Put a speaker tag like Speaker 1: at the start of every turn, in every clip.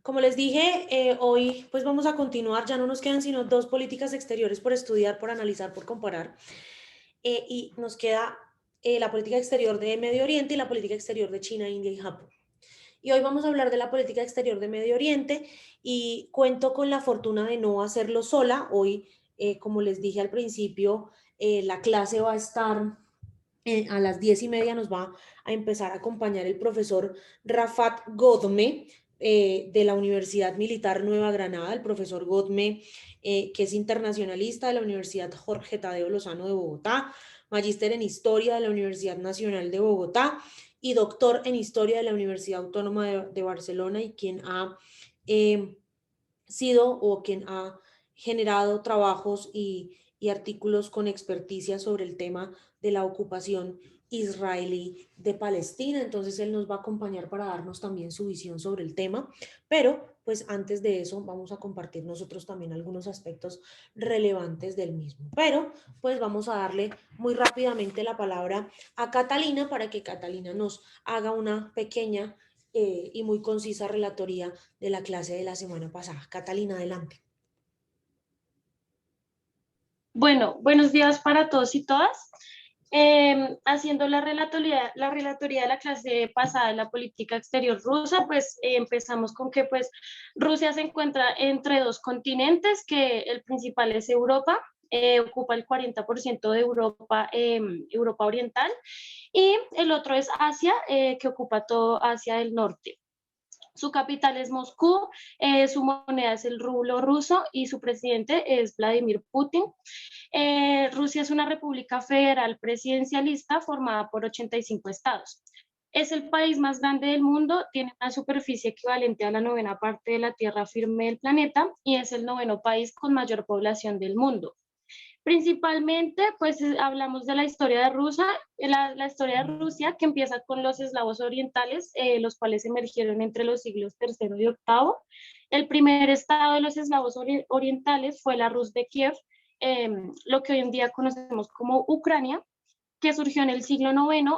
Speaker 1: Como les dije, hoy pues vamos a continuar, ya no nos quedan sino dos políticas exteriores por estudiar, por analizar, por comparar, y nos queda la política exterior de Medio Oriente y la política exterior de China, India y Japón. Y hoy vamos a hablar de la política exterior de Medio Oriente y cuento con la fortuna de no hacerlo sola. Hoy, como les dije al principio, la clase va a estar a las 10:30, nos va a empezar a acompañar el profesor Rafat Godme de la Universidad Militar Nueva Granada, el profesor Godme, que es internacionalista de la Universidad Jorge Tadeo Lozano de Bogotá, magíster en Historia de la Universidad Nacional de Bogotá y doctor en Historia de la Universidad Autónoma de Barcelona, y quien ha eh, sido o quien ha generado trabajos y artículos con experticia sobre el tema de la ocupación israelí de Palestina. Entonces él nos va a acompañar para darnos también su visión sobre el tema, pero pues antes de eso vamos a compartir nosotros también algunos aspectos relevantes del mismo. Pero pues vamos a darle muy rápidamente la palabra a Catalina para que Catalina nos haga una pequeña y muy concisa relatoría de la clase de la semana pasada. Catalina, adelante.
Speaker 2: Bueno, buenos días para todos y todas. Haciendo la relatoría de la clase pasada de la política exterior rusa, pues empezamos con que pues Rusia se encuentra entre dos continentes, que el principal es Europa, ocupa el 40% de Europa, Europa Oriental, y el otro es Asia, que ocupa todo Asia del Norte. Su capital es Moscú, su moneda es el rublo ruso y su presidente es Vladimir Putin. Rusia es una república federal presidencialista formada por 85 estados. Es el país más grande del mundo, tiene una superficie equivalente a la novena parte de la tierra firme del planeta y es el noveno país con mayor población del mundo. Principalmente, pues hablamos de la historia de Rusia, la historia de Rusia que empieza con los eslavos orientales, los cuales emergieron entre los siglos III y VIII. El primer estado de los eslavos orientales fue la Rus de Kiev, lo que hoy en día conocemos como Ucrania, que surgió en el siglo IX,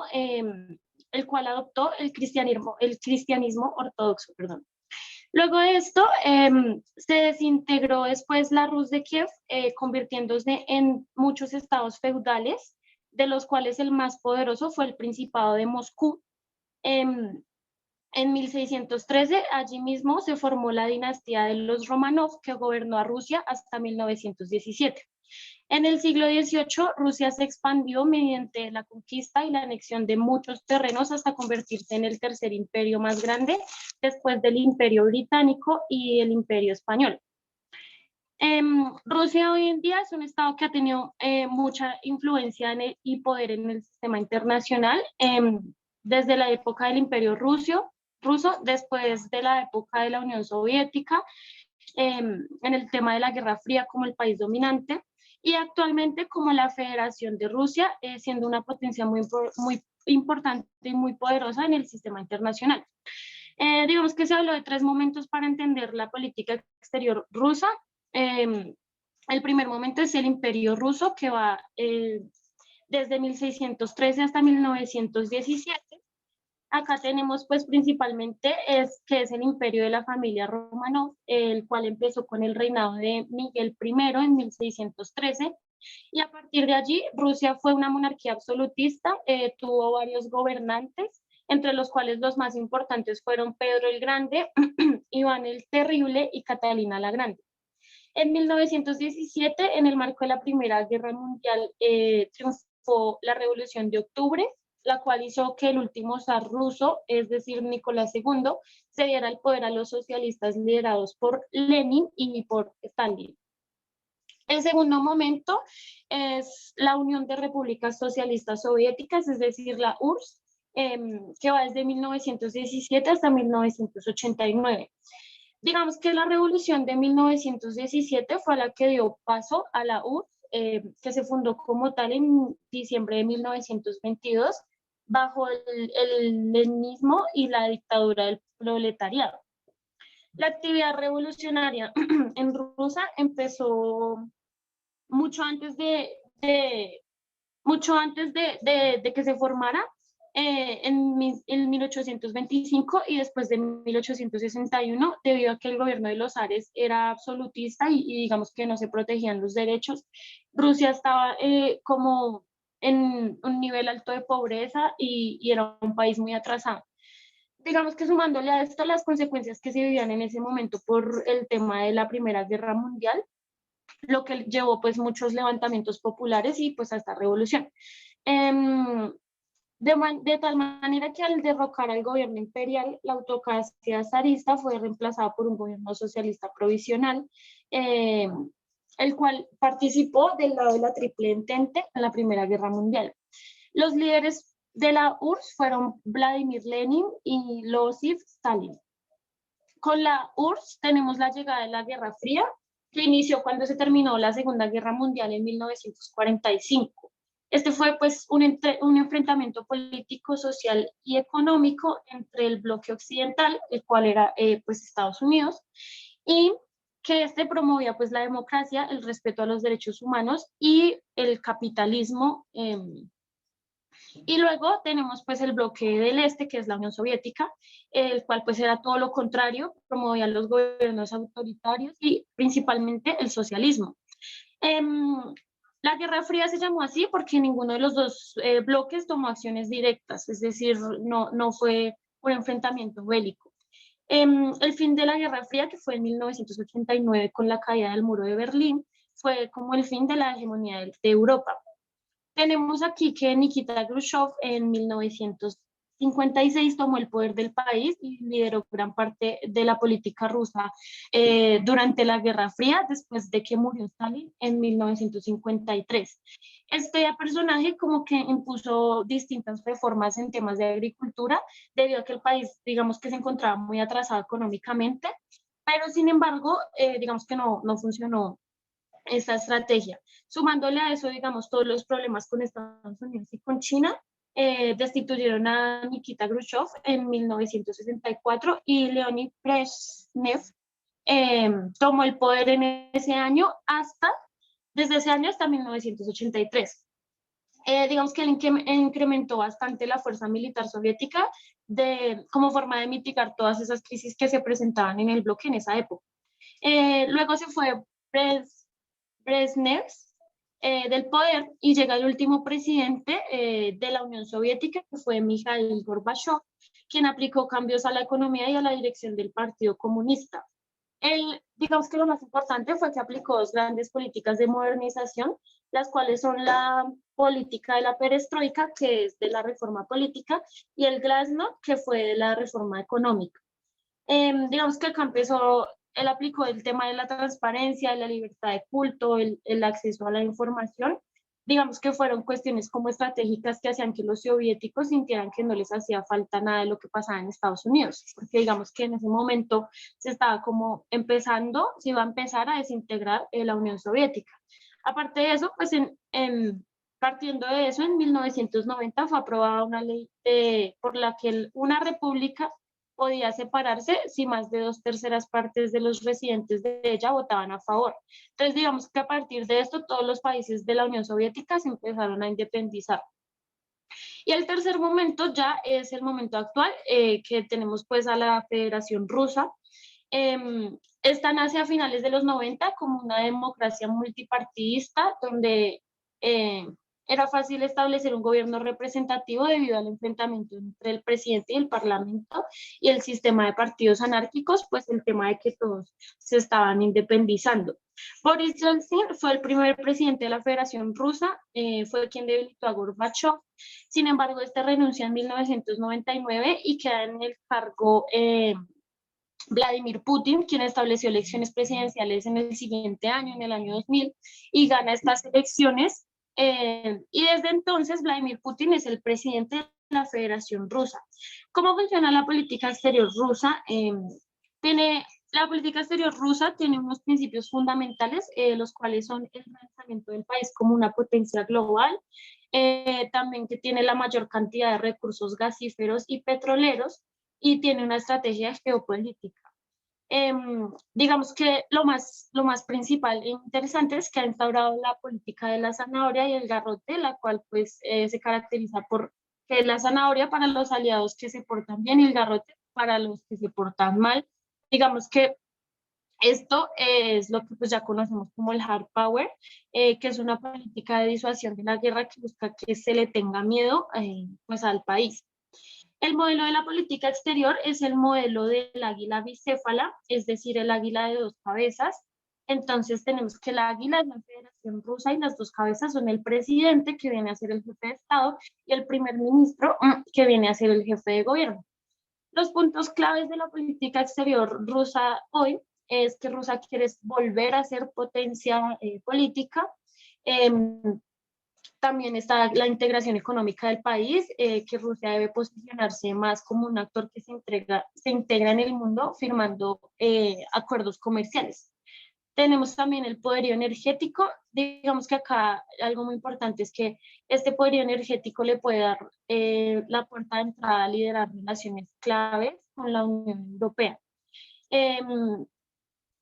Speaker 2: el cual adoptó el cristianismo ortodoxo, perdón. Luego de esto, se desintegró después la Rus de Kiev, convirtiéndose en muchos estados feudales, de los cuales el más poderoso fue el Principado de Moscú. En 1613, allí mismo se formó la dinastía de los Romanov, que gobernó a Rusia hasta 1917. En el siglo XVIII, Rusia se expandió mediante la conquista y la anexión de muchos terrenos hasta convertirse en el tercer imperio más grande después del Imperio Británico y el Imperio Español. Rusia hoy en día es un estado que ha tenido mucha influencia y poder en el sistema internacional, desde la época del Imperio ruso, después de la época de la Unión Soviética, en el tema de la Guerra Fría como el país dominante, y actualmente como la Federación de Rusia, siendo una potencia muy importante y muy poderosa en el sistema internacional. Digamos que se habló de tres momentos para entender la política exterior rusa. El primer momento es el Imperio Ruso, que va desde 1613 hasta 1917. Acá tenemos pues principalmente que es el imperio de la familia Romanov, el cual empezó con el reinado de Miguel I en 1613, y a partir de allí Rusia fue una monarquía absolutista, tuvo varios gobernantes, entre los cuales los más importantes fueron Pedro el Grande, Iván el Terrible y Catalina la Grande. En 1917, en el marco de la Primera Guerra Mundial, triunfó la Revolución de Octubre, la cual hizo que el último zar ruso, es decir, Nicolás II, se diera el poder a los socialistas liderados por Lenin y por Stalin. El segundo momento es la Unión de Repúblicas Socialistas Soviéticas, es decir, la URSS, que va desde 1917 hasta 1989. Digamos que la revolución de 1917 fue la que dio paso a la URSS, que se fundó como tal en diciembre de 1922, bajo el leninismo y la dictadura del proletariado. La actividad revolucionaria en Rusia empezó mucho antes de que se formara en 1825 y después de 1861, debido a que el gobierno de los zares era absolutista y digamos que no se protegían los derechos, Rusia estaba como en un nivel alto de pobreza y era un país muy atrasado. Digamos que sumándole a esto las consecuencias que se vivían en ese momento por el tema de la Primera Guerra Mundial, lo que llevó pues muchos levantamientos populares y pues a esta revolución. Eh, de tal manera que al derrocar al gobierno imperial, la autocracia zarista fue reemplazada por un gobierno socialista provisional, eh, el cual participó del lado de la Triple Entente en la Primera Guerra Mundial. Los líderes de la URSS fueron Vladimir Lenin y Losif Stalin. Con la URSS tenemos la llegada de la Guerra Fría, que inició cuando se terminó la Segunda Guerra Mundial en 1945. Este fue pues un enfrentamiento político, social y económico entre el bloque occidental, el cual era pues Estados Unidos, y que este promovía pues la democracia, el respeto a los derechos humanos y el capitalismo. Y luego tenemos pues el bloque del este, que es la Unión Soviética, el cual pues era todo lo contrario, promovía los gobiernos autoritarios y principalmente el socialismo. La Guerra Fría se llamó así porque ninguno de los dos bloques tomó acciones directas, es decir, no fue un enfrentamiento bélico. El fin de la Guerra Fría, que fue en 1989 con la caída del muro de Berlín, fue como el fin de la hegemonía de Europa. Tenemos aquí que Nikita Khrushchev en 1956 tomó el poder del país y lideró gran parte de la política rusa durante la Guerra Fría, después de que murió Stalin en 1953. Este personaje como que impuso distintas reformas en temas de agricultura, debido a que el país, digamos que se encontraba muy atrasado económicamente, pero sin embargo, digamos que no funcionó esta estrategia. Sumándole a eso, digamos, todos los problemas con Estados Unidos y con China, destituyeron a Nikita Khrushchev en 1964 y Leonid Brezhnev tomó el poder en ese año desde ese año hasta 1983. Digamos que él incrementó bastante la fuerza militar soviética como forma de mitigar todas esas crisis que se presentaban en el bloque en esa época. Luego se fue Brezhnev del poder y llega el último presidente de la Unión Soviética, que fue Mikhail Gorbachev, quien aplicó cambios a la economía y a la dirección del Partido Comunista. Digamos que lo más importante fue que aplicó dos grandes políticas de modernización, las cuales son la política de la perestroika, que es de la reforma política, y el glasnost, que fue de la reforma económica. Digamos que acá él aplicó el tema de la transparencia, de la libertad de culto, el acceso a la información. Digamos que fueron cuestiones como estratégicas que hacían que los soviéticos sintieran que no les hacía falta nada de lo que pasaba en Estados Unidos, porque digamos que en ese momento se estaba como se iba a empezar a desintegrar la Unión Soviética. Aparte de eso, pues partiendo de eso, en 1990 fue aprobada una ley por la que una república podía separarse si más de 2/3 de los residentes de ella votaban a favor. Entonces, digamos que a partir de esto, todos los países de la Unión Soviética se empezaron a independizar. Y el tercer momento ya es el momento actual, que tenemos pues a la Federación Rusa. Esta nace a finales de los 90 como una democracia multipartidista, donde era fácil establecer un gobierno representativo debido al enfrentamiento entre el presidente y el parlamento y el sistema de partidos anárquicos, pues el tema de que todos se estaban independizando. Boris Yeltsin fue el primer presidente de la Federación Rusa, fue quien debilitó a Gorbachev. Sin embargo, este renuncia en 1999 y queda en el cargo Vladimir Putin, quien estableció elecciones presidenciales en el siguiente año, en el año 2000, y gana estas elecciones. Y desde entonces Vladimir Putin es el presidente de la Federación Rusa. ¿Cómo funciona la política exterior rusa? La política exterior rusa tiene unos principios fundamentales, los cuales son el lanzamiento del país como una potencia global, también que tiene la mayor cantidad de recursos gasíferos y petroleros, y tiene una estrategia geopolítica. Digamos que lo más principal e interesante es que ha instaurado la política de la zanahoria y el garrote, la cual pues se caracteriza por que es la zanahoria para los aliados que se portan bien y el garrote para los que se portan mal. Digamos que esto es lo que pues ya conocemos como el hard power, que es una política de disuasión de la guerra que busca que se le tenga miedo pues al país. El modelo de la política exterior es el modelo del águila bicéfala, es decir, el águila de dos cabezas. Entonces tenemos que el águila es la Federación Rusa y las dos cabezas son el presidente, que viene a ser el jefe de Estado, y el primer ministro, que viene a ser el jefe de gobierno. Los puntos claves de la política exterior rusa hoy es que Rusia quiere volver a ser potencia política. Eh, También está la integración económica del país, que Rusia debe posicionarse más como un actor que se integra en el mundo firmando acuerdos comerciales. Tenemos también el poderío energético. Digamos que acá algo muy importante es que este poderío energético le puede dar la puerta de entrada a liderar relaciones claves con la Unión Europea. Eh,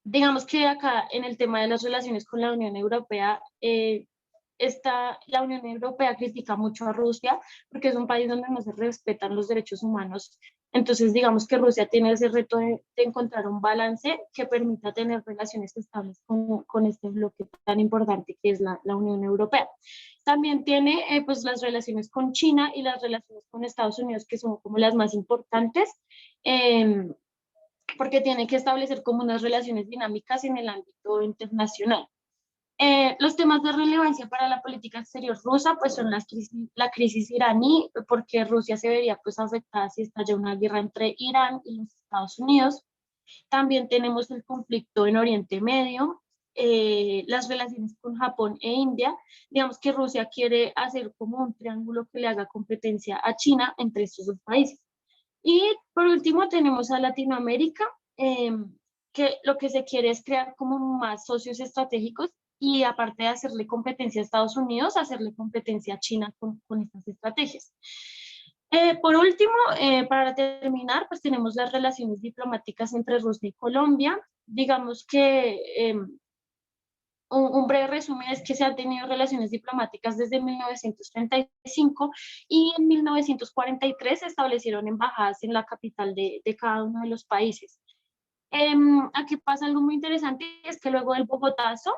Speaker 2: digamos que acá en el tema de las relaciones con la Unión Europea, la Unión Europea critica mucho a Rusia porque es un país donde no se respetan los derechos humanos. Entonces, digamos que Rusia tiene ese reto de encontrar un balance que permita tener relaciones estables con este bloque tan importante que es la Unión Europea. También tiene pues las relaciones con China y las relaciones con Estados Unidos, que son como las más importantes. Eh, Porque tiene que establecer como unas relaciones dinámicas en el ámbito internacional. Los temas de relevancia para la política exterior rusa pues son la crisis iraní, porque Rusia se vería pues afectada si estalla una guerra entre Irán y los Estados Unidos. También tenemos el conflicto en Oriente Medio, las relaciones con Japón e India. Digamos que Rusia quiere hacer como un triángulo que le haga competencia a China entre estos dos países. Y por último tenemos a Latinoamérica, eh, que lo que se quiere es crear como más socios estratégicos y aparte de hacerle competencia a Estados Unidos, hacerle competencia a China con estas estrategias. Por último, para terminar, pues tenemos las relaciones diplomáticas entre Rusia y Colombia. Digamos que un breve resumen es que se han tenido relaciones diplomáticas desde 1935 y en 1943 se establecieron embajadas en la capital de cada uno de los países. Aquí pasa algo muy interesante, es que luego del Bogotazo,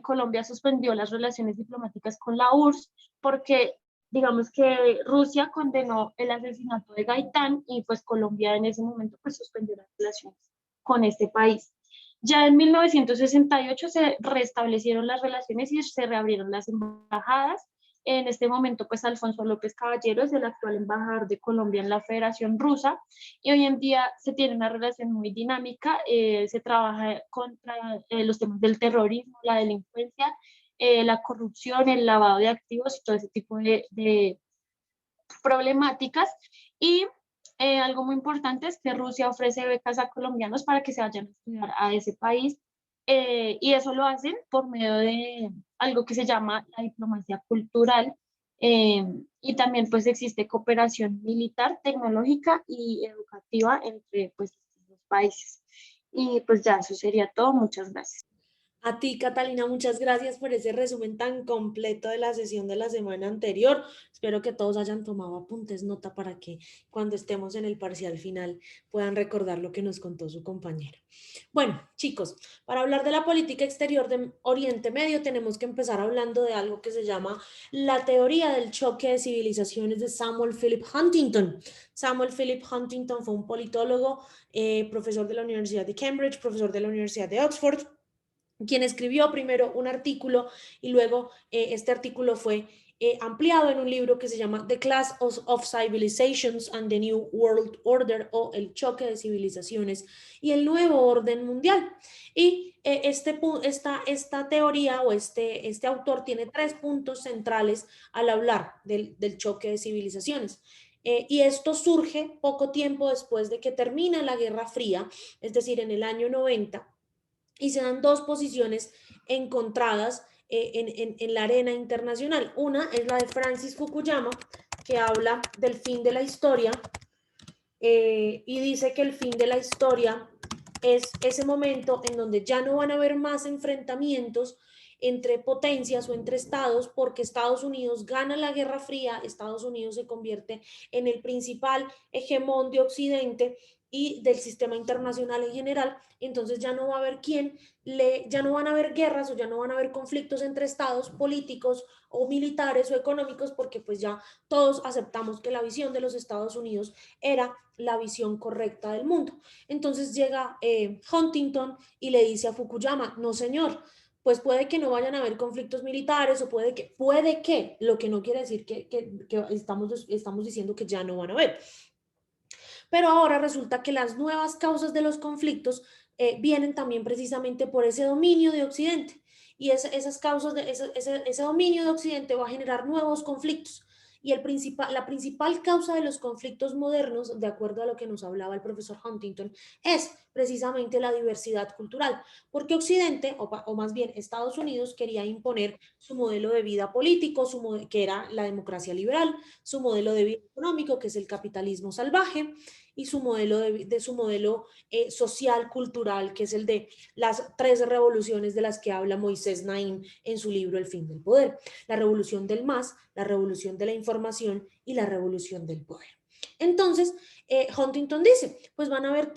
Speaker 2: Colombia suspendió las relaciones diplomáticas con la URSS porque digamos que Rusia condenó el asesinato de Gaitán y pues Colombia en ese momento pues suspendió las relaciones con este país. Ya en 1968 se restablecieron las relaciones y se reabrieron las embajadas. En este momento, pues Alfonso López Caballero es el actual embajador de Colombia en la Federación Rusa y hoy en día se tiene una relación muy dinámica, se trabaja contra los temas del terrorismo, la delincuencia, la corrupción, el lavado de activos y todo ese tipo de problemáticas. Y algo muy importante es que Rusia ofrece becas a colombianos para que se vayan a estudiar a ese país, y eso lo hacen por medio de algo que se llama la diplomacia cultural, y también pues existe cooperación militar, tecnológica y educativa entre pues estos dos países. Y pues ya eso sería todo. Muchas gracias.
Speaker 1: A ti, Catalina, muchas gracias por ese resumen tan completo de la sesión de la semana anterior. Espero que todos hayan tomado apuntes, nota para que cuando estemos en el parcial final puedan recordar lo que nos contó su compañero. Bueno, chicos, para hablar de la política exterior de Oriente Medio tenemos que empezar hablando de algo que se llama la teoría del choque de civilizaciones de Samuel Philip Huntington. Samuel Philip Huntington fue un politólogo, profesor de la Universidad de Cambridge, profesor de la Universidad de Oxford, quien escribió primero un artículo y luego este artículo fue ampliado en un libro que se llama The Clash of Civilizations and the New World Order, o El choque de civilizaciones y el nuevo orden mundial. Y esta teoría o este autor tiene tres puntos centrales al hablar del choque de civilizaciones. Y esto surge poco tiempo después de que termina la Guerra Fría, es decir, en el año 90, y se dan dos posiciones encontradas en la arena internacional. Una es la de Francis Fukuyama, que habla del fin de la historia, y dice que el fin de la historia es ese momento en donde ya no van a haber más enfrentamientos entre potencias o entre estados, porque Estados Unidos gana la Guerra Fría, Estados Unidos se convierte en el principal hegemón de Occidente y del sistema internacional en general, entonces ya no va a haber ya no van a haber guerras o ya no van a haber conflictos entre estados políticos o militares o económicos, porque pues ya todos aceptamos que la visión de los Estados Unidos era la visión correcta del mundo. Entonces llega Huntington y le dice a Fukuyama, no señor, pues puede que no vayan a haber conflictos militares o puede que, lo que no quiere decir que estamos diciendo que ya no van a haber. Pero ahora resulta que las nuevas causas de los conflictos vienen también precisamente por ese dominio de Occidente. Y esas causas, ese dominio de Occidente va a generar nuevos conflictos. Y la principal causa de los conflictos modernos, de acuerdo a lo que nos hablaba el profesor Huntington, es precisamente la diversidad cultural, porque Occidente, o más bien Estados Unidos, quería imponer su modelo de vida político, que era la democracia liberal, su modelo de vida económico, que es el capitalismo salvaje, y su modelo, su modelo social, cultural, que es el de las tres revoluciones de las que habla Moisés Naim en su libro El fin del poder. La revolución del más, la revolución de la información y la revolución del poder. Entonces, Huntington dice, pues van a haber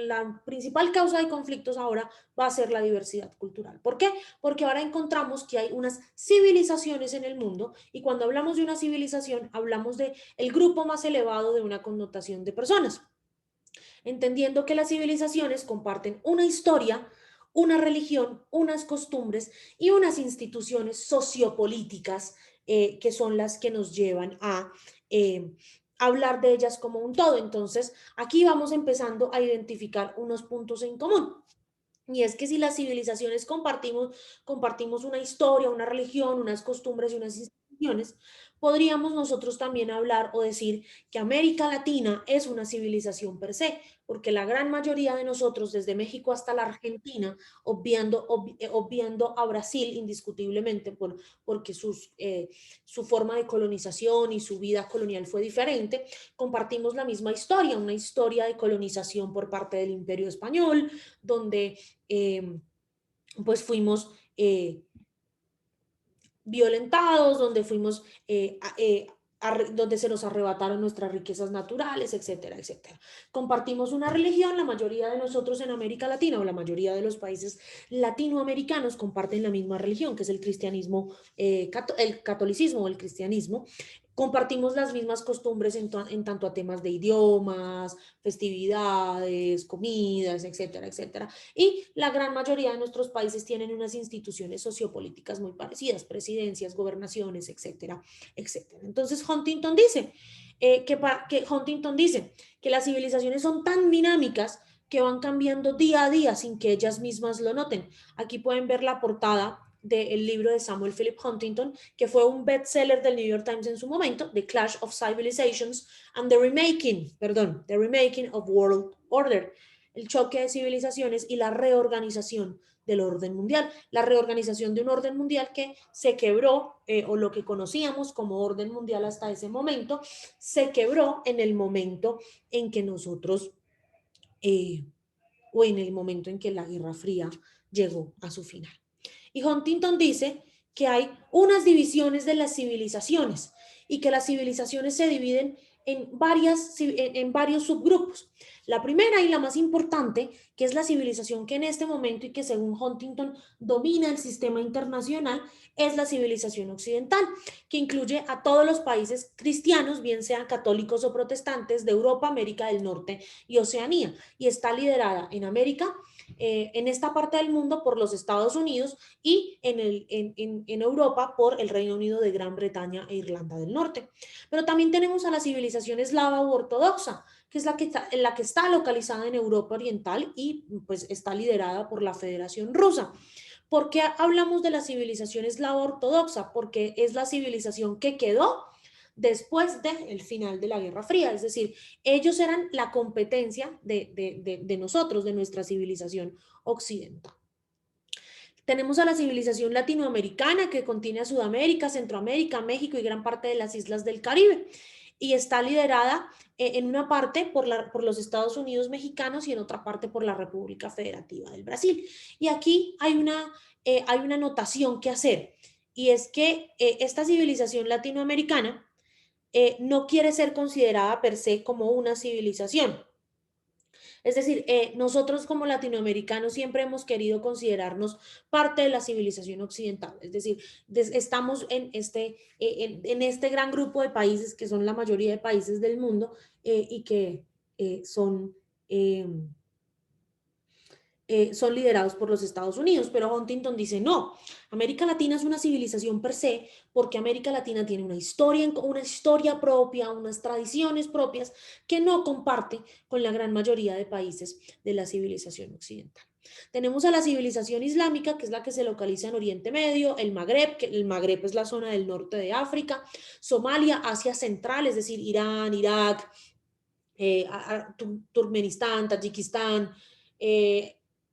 Speaker 1: la principal causa de conflictos ahora va a ser la diversidad cultural. ¿Por qué? Porque ahora encontramos que hay unas civilizaciones en el mundo y cuando hablamos de una civilización hablamos de el grupo más elevado de una connotación de personas, entendiendo que las civilizaciones comparten una historia, una religión, unas costumbres y unas instituciones sociopolíticas que son las que nos llevan a hablar de ellas como un todo. Entonces, aquí vamos empezando a identificar unos puntos en común. Y es que si las civilizaciones compartimos una historia, una religión, unas costumbres y unas instituciones, podríamos nosotros también hablar o decir que América Latina es una civilización per se, porque la gran mayoría de nosotros, desde México hasta la Argentina, obviando a Brasil indiscutiblemente porque su forma de colonización y su vida colonial fue diferente, compartimos la misma historia, una historia de colonización por parte del Imperio Español, donde pues fuimos violentados, donde fuimos, donde se nos arrebataron nuestras riquezas naturales, etcétera, etcétera. Compartimos una religión, la mayoría de nosotros en América Latina o la mayoría de los países latinoamericanos comparten la misma religión, que es el cristianismo, el catolicismo o el cristianismo. Compartimos las mismas costumbres en tanto a temas de idiomas, festividades, comidas, etcétera, etcétera. Y la gran mayoría de nuestros países tienen unas instituciones sociopolíticas muy parecidas, presidencias, gobernaciones, etcétera, etcétera. Entonces Huntington dice que las civilizaciones son tan dinámicas que van cambiando día a día sin que ellas mismas lo noten. Aquí pueden ver la portada del libro de Samuel Philip Huntington, que fue un bestseller del New York Times en su momento, The Clash of Civilizations and the Remaking of World Order, el choque de civilizaciones y la reorganización del orden mundial. La reorganización de un orden mundial que se quebró, o lo que conocíamos como orden mundial hasta ese momento, se quebró en el momento en que nosotros, o en el momento en que la Guerra Fría llegó a su final. Y Huntington dice que hay unas divisiones de las civilizaciones y que las civilizaciones se dividen en varios subgrupos. La primera y la más importante, que es la civilización que en este momento y que según Huntington domina el sistema internacional, es la civilización occidental, que incluye a todos los países cristianos, bien sean católicos o protestantes, de Europa, América del Norte y Oceanía, y está liderada en América, en esta parte del mundo por los Estados Unidos y en Europa por el Reino Unido de Gran Bretaña e Irlanda del Norte. Pero también tenemos a la civilización eslava u ortodoxa, que es la que está localizada en Europa Oriental y pues está liderada por la Federación Rusa. ¿Por qué hablamos de la civilización eslava ortodoxa? Porque es la civilización que quedó después del final de la Guerra Fría, es decir, ellos eran la competencia de nosotros, de nuestra civilización occidental. Tenemos a la civilización latinoamericana que contiene a Sudamérica, Centroamérica, México y gran parte de las islas del Caribe. y está liderada en una parte por los Estados Unidos mexicanos y en otra parte por la República Federativa del Brasil. Y aquí hay una anotación que hacer, y es que esta civilización latinoamericana no quiere ser considerada per se como una civilización. Es decir, nosotros como latinoamericanos siempre hemos querido considerarnos parte de la civilización occidental. Es decir, estamos en este gran grupo de países que son la mayoría de países del mundo y que son... son liderados por los Estados Unidos, pero Huntington dice no, América Latina es una civilización per se porque América Latina tiene una historia propia, unas tradiciones propias que no comparte con la gran mayoría de países de la civilización occidental. Tenemos a la civilización islámica, que es la que se localiza en Oriente Medio, el Magreb, que el Magreb es la zona del norte de África, Somalia, Asia Central, es decir, Irán, Irak, Turkmenistán, Tayikistán,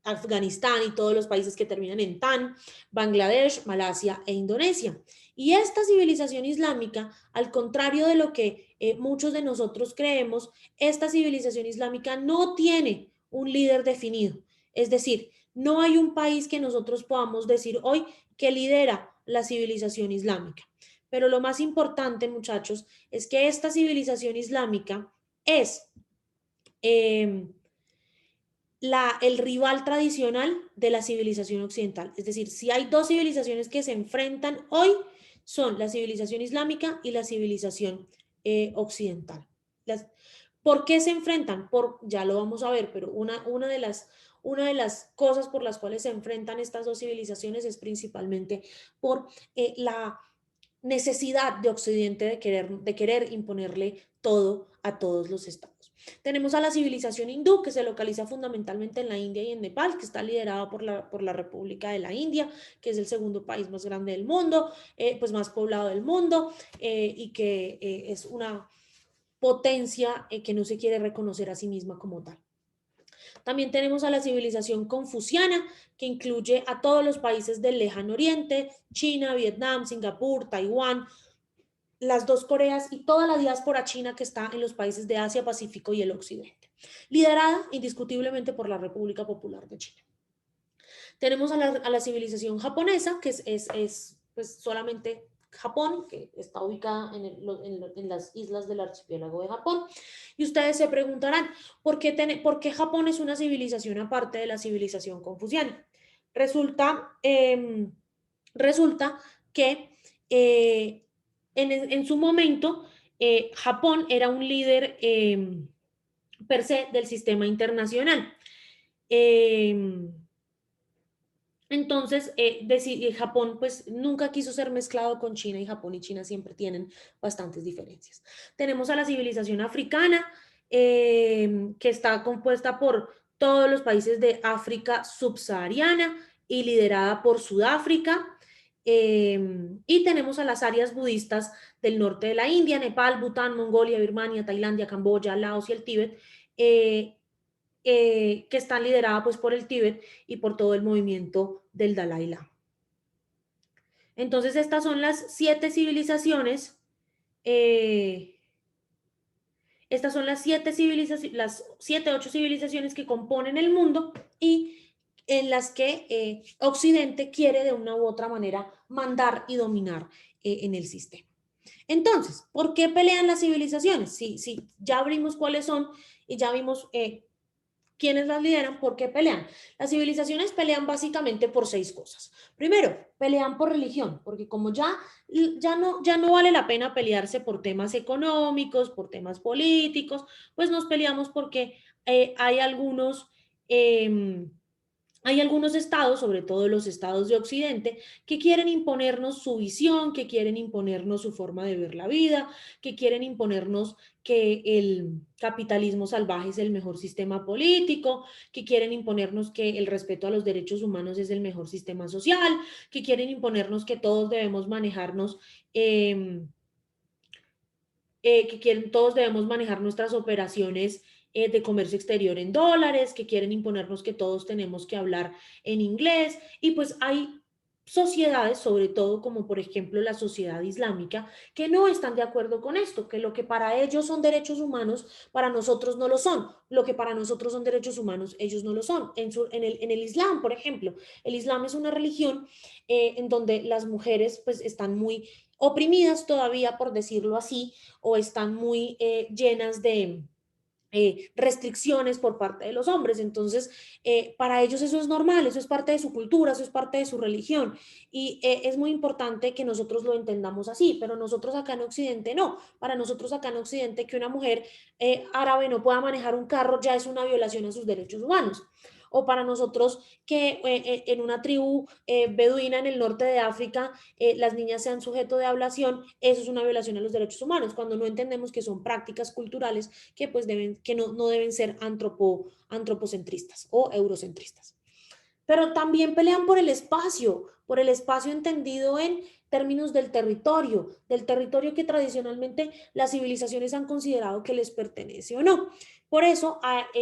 Speaker 1: Afganistán y todos los países que terminan en Tan, Bangladesh, Malasia e Indonesia. Y esta civilización islámica, al contrario de lo que muchos de nosotros creemos, esta civilización islámica no tiene un líder definido. Es decir, no hay un país que nosotros podamos decir hoy que lidera la civilización islámica. Pero lo más importante, muchachos, es que esta civilización islámica es el rival tradicional de la civilización occidental. Es decir, si hay dos civilizaciones que se enfrentan hoy, son la civilización islámica y la civilización occidental. ¿Por qué se enfrentan? Ya lo vamos a ver, pero una de las cosas por las cuales se enfrentan estas dos civilizaciones es principalmente por la necesidad de Occidente de querer imponerle todo a todos los estados. Tenemos a la civilización hindú, que se localiza fundamentalmente en la India y en Nepal, que está liderada por la República de la India, que es el segundo país más grande del mundo, pues más poblado del mundo, y que es una potencia que no se quiere reconocer a sí misma como tal. También tenemos a la civilización confuciana, que incluye a todos los países del lejano oriente, China, Vietnam, Singapur, Taiwán, las dos Coreas y toda la diáspora china que está en los países de Asia, Pacífico y el Occidente, liderada indiscutiblemente por la República Popular de China. Tenemos a la civilización japonesa, que es pues solamente Japón, que está ubicada en las islas del archipiélago de Japón. Y ustedes se preguntarán, ¿por qué Japón es una civilización aparte de la civilización confuciana? Resulta que en su momento Japón era un líder per se del sistema internacional. Entonces, Japón pues nunca quiso ser mezclado con China, y Japón y China siempre tienen bastantes diferencias. Tenemos a la civilización africana, que está compuesta por todos los países de África subsahariana y liderada por Sudáfrica. Y tenemos a las áreas budistas del norte de la India, Nepal, Bután, Mongolia, Birmania, Tailandia, Camboya, Laos y el Tíbet, que están lideradas pues, por el Tíbet y por todo el movimiento del Dalai Lama. Entonces, estas son las 7 civilizaciones. Estas son las 7 8 civilizaciones que componen el mundo y en las que Occidente quiere de una u otra manera mandar y dominar en el sistema. Entonces, ¿por qué pelean las civilizaciones? Si ya abrimos cuáles son y ya vimos ¿quiénes las lideran? ¿Por qué pelean? Las civilizaciones pelean básicamente por 6 cosas. Primero, pelean por religión, porque como ya no vale la pena pelearse por temas económicos, por temas políticos, pues nos peleamos porque hay algunos estados, sobre todo los estados de Occidente, que quieren imponernos su visión, que quieren imponernos su forma de ver la vida, que quieren imponernos que el capitalismo salvaje es el mejor sistema político, que quieren imponernos que el respeto a los derechos humanos es el mejor sistema social, que quieren imponernos que todos debemos manejarnos, todos debemos manejar nuestras operaciones de comercio exterior en dólares, que quieren imponernos que todos tenemos que hablar en inglés, y pues hay sociedades, sobre todo como por ejemplo la sociedad islámica, que no están de acuerdo con esto, que lo que para ellos son derechos humanos, para nosotros no lo son. Lo que para nosotros son derechos humanos, ellos no lo son. En el Islam, por ejemplo, el Islam es una religión en donde las mujeres pues están muy oprimidas todavía, por decirlo así, o están muy llenas de restricciones por parte de los hombres. Entonces, para ellos eso es normal, eso es parte de su cultura, eso es parte de su religión. Y es muy importante que nosotros lo entendamos así, pero nosotros acá en Occidente no. Para nosotros acá en Occidente que una mujer árabe no pueda manejar un carro ya es una violación a sus derechos humanos. O para nosotros que en una tribu beduina en el norte de África las niñas sean sujeto de ablación, eso es una violación a los derechos humanos, cuando no entendemos que son prácticas culturales que pues que no deben ser antropocentristas o eurocentristas. Pero también pelean por el espacio entendido en términos del territorio que tradicionalmente las civilizaciones han considerado que les pertenece o no. Por eso,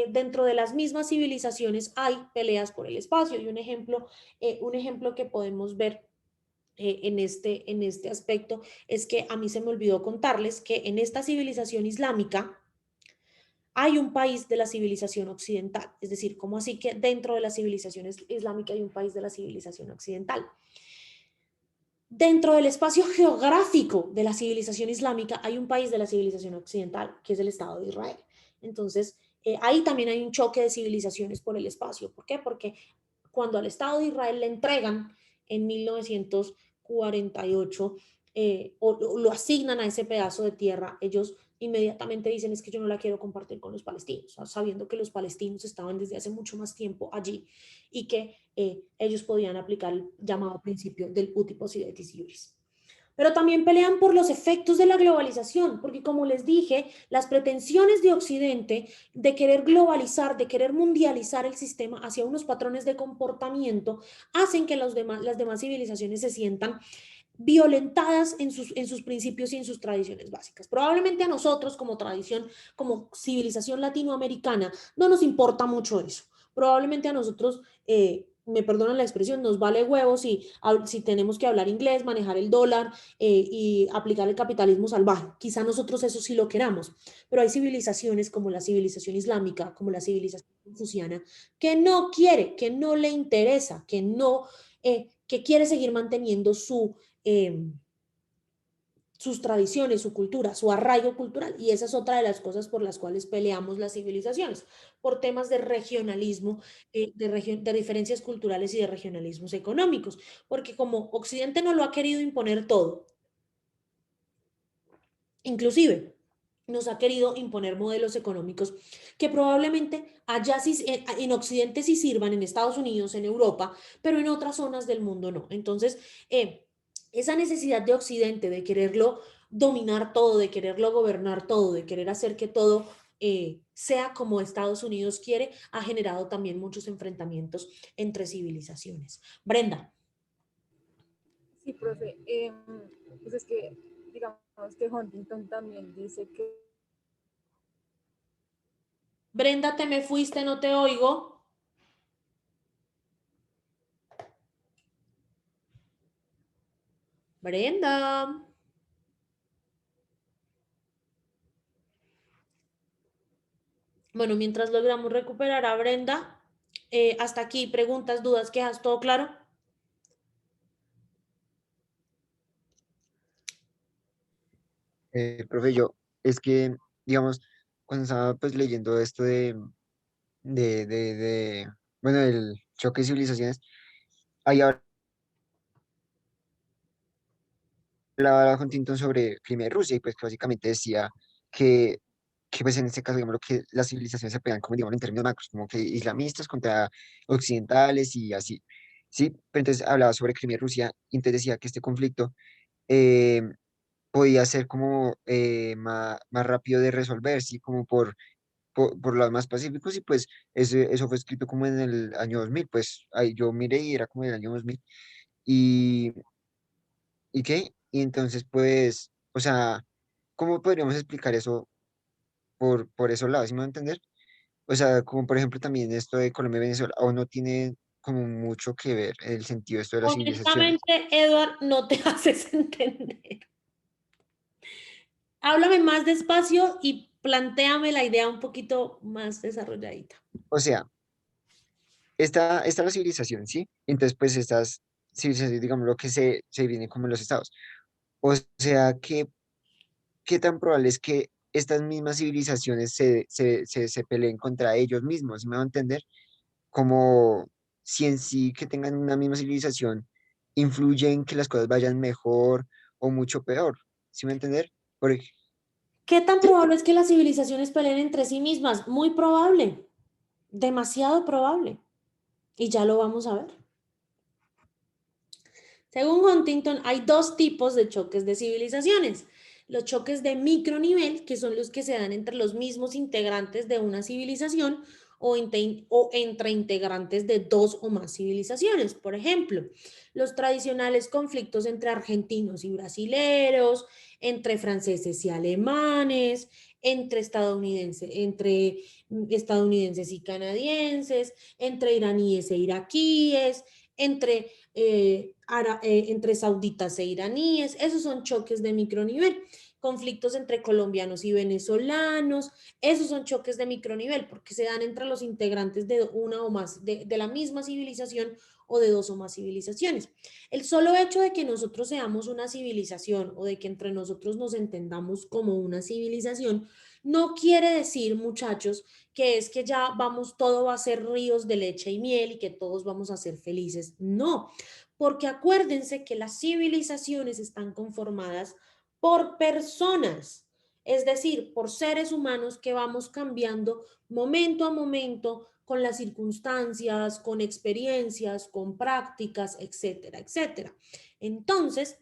Speaker 1: dentro de las mismas civilizaciones hay peleas por el espacio. Y un ejemplo que podemos ver en este aspecto es que a mí se me olvidó contarles que en esta civilización islámica hay un país de la civilización occidental, es decir, como así que dentro de la civilización islámica hay un país de la civilización occidental. Dentro del espacio geográfico de la civilización islámica hay un país de la civilización occidental, que es el Estado de Israel. Entonces, ahí también hay un choque de civilizaciones por el espacio. ¿Por qué? Porque cuando al Estado de Israel le entregan en 1948 o lo asignan a ese pedazo de tierra, ellos inmediatamente dicen es que yo no la quiero compartir con los palestinos, sabiendo que los palestinos estaban desde hace mucho más tiempo allí y que ellos podían aplicar el llamado principio del uti possidetis iuris. Pero también pelean por los efectos de la globalización, porque como les dije, las pretensiones de Occidente de querer globalizar, de querer mundializar el sistema hacia unos patrones de comportamiento, hacen que las demás civilizaciones se sientan violentadas en sus principios y en sus tradiciones básicas. Probablemente a nosotros como tradición, como civilización latinoamericana, no nos importa mucho eso. Probablemente a nosotros, me perdonan la expresión, nos vale huevos si tenemos que hablar inglés, manejar el dólar y aplicar el capitalismo salvaje. Quizá nosotros eso sí lo queramos, pero hay civilizaciones como la civilización islámica, como la civilización confuciana, que no quiere, que no le interesa, que quiere seguir manteniendo eh, sus tradiciones, su cultura, su arraigo cultural. Y esa es otra de las cosas por las cuales peleamos las civilizaciones, por temas de regionalismo, de diferencias culturales y de regionalismos económicos, porque como Occidente no lo ha querido imponer todo, inclusive nos ha querido imponer modelos económicos que probablemente allá sí, en Occidente sí sirvan, en Estados Unidos, en Europa, pero en otras zonas del mundo no. Entonces, esa necesidad de Occidente de quererlo dominar todo, de quererlo gobernar todo, de querer hacer que todo sea como Estados Unidos quiere, ha generado también muchos enfrentamientos entre civilizaciones. Brenda.
Speaker 3: Sí, profe. Pues es que, digamos que Huntington también dice que
Speaker 1: Brenda, te me fuiste, no te oigo. Brenda. Bueno, mientras logramos recuperar a Brenda, hasta aquí, preguntas, dudas, quejas, ¿todo claro?
Speaker 4: Profe, es que, digamos, cuando estaba pues leyendo esto de, bueno, el choque de civilizaciones, ahí hablaba Huntington sobre Crimea y Rusia, y pues que básicamente decía que, que pues en este caso, digamos, lo que las civilizaciones se pegan como, digamos, en términos macros, como que islamistas contra occidentales y así, ¿sí? Pero entonces hablaba sobre Crimea y Rusia, y entonces decía que este conflicto eh, podía ser como más rápido de resolver, ¿sí? Como por lados más pacíficos y pues eso fue escrito como en el año 2000 pues ahí yo miré y era como en el año 2000 y, ¿y qué? Y entonces pues, o sea, ¿cómo podríamos explicar eso por esos lados? ¿Sí me va a entender? O sea, como por ejemplo también esto de Colombia y Venezuela, o no tiene como mucho que ver en el sentido de esto de las civilizaciones.
Speaker 1: Honestamente, Edward, no te haces entender. Háblame más despacio y plantéame la idea un poquito más desarrolladita.
Speaker 4: O sea, está la civilización, ¿sí? Entonces, pues estas civilizaciones, digamos, lo que se dividen como en los estados. O sea, ¿qué tan probable es que estas mismas civilizaciones se peleen contra ellos mismos? ¿Sí me va a entender? Como si en sí que tengan una misma civilización influye en que las cosas vayan mejor o mucho peor. ¿Sí me va a entender? Porque,
Speaker 1: ¿Qué tan probable es que las civilizaciones peleen entre sí mismas? Muy probable, demasiado probable. Y ya lo vamos a ver. Según Huntington, hay dos tipos de choques de civilizaciones. Los choques de micronivel, que son los que se dan entre los mismos integrantes de una civilización o entre integrantes de dos o más civilizaciones. Por ejemplo, los tradicionales conflictos entre argentinos y brasileros, entre franceses y alemanes, entre estadounidenses y canadienses, entre iraníes e iraquíes, entre sauditas e iraníes. Esos son choques de micronivel. Conflictos entre colombianos y venezolanos, esos son choques de micronivel porque se dan entre los integrantes de una o más, de la misma civilización o de dos o más civilizaciones. El solo hecho de que nosotros seamos una civilización o de que entre nosotros nos entendamos como una civilización no quiere decir, muchachos, que es que ya vamos, todo va a ser ríos de leche y miel y que todos vamos a ser felices. No, porque acuérdense que las civilizaciones están conformadas por personas, es decir, por seres humanos que vamos cambiando momento a momento con las circunstancias, con experiencias, con prácticas, etcétera, etcétera. Entonces,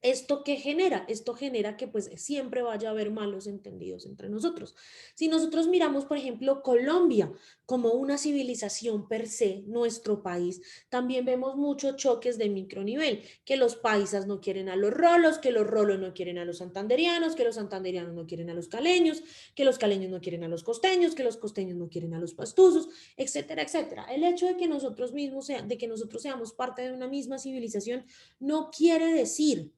Speaker 1: ¿esto qué genera? Esto genera que pues siempre vaya a haber malos entendidos entre nosotros. Si nosotros miramos, por ejemplo, Colombia como una civilización per se, nuestro país, también vemos muchos choques de micronivel, que los paisas no quieren a los rolos, que los rolos no quieren a los santanderianos, que los santanderianos no quieren a los caleños, que los caleños no quieren a los costeños, que los costeños no quieren a los pastusos, etcétera, etcétera. El hecho de que nosotros mismos, de que nosotros seamos parte de una misma civilización, no quiere decir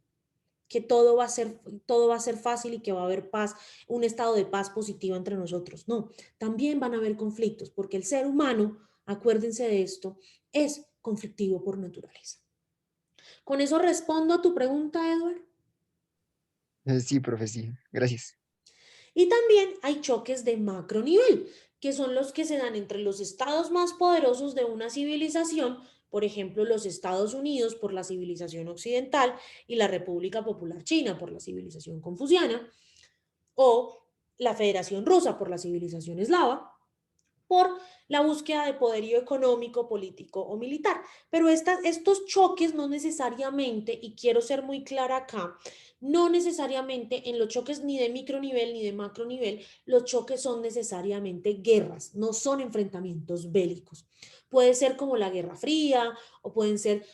Speaker 1: que todo va a ser fácil y que va a haber paz, un estado de paz positiva entre nosotros. No, también van a haber conflictos, porque el ser humano, acuérdense de esto, es conflictivo por naturaleza. Con eso respondo a tu pregunta, Edward.
Speaker 4: sí, profe, sí. Gracias.
Speaker 1: Y también hay choques de macro nivel, que son los que se dan entre los estados más poderosos de una civilización, por ejemplo, los Estados Unidos por la civilización occidental y la República Popular China por la civilización confuciana, o la Federación Rusa por la civilización eslava, por la búsqueda de poderío económico, político o militar. Pero estos choques no necesariamente, y quiero ser muy clara acá, no necesariamente en los choques ni de micronivel ni de macronivel, los choques son necesariamente guerras, no son enfrentamientos bélicos. Puede ser como la Guerra Fría o pueden ser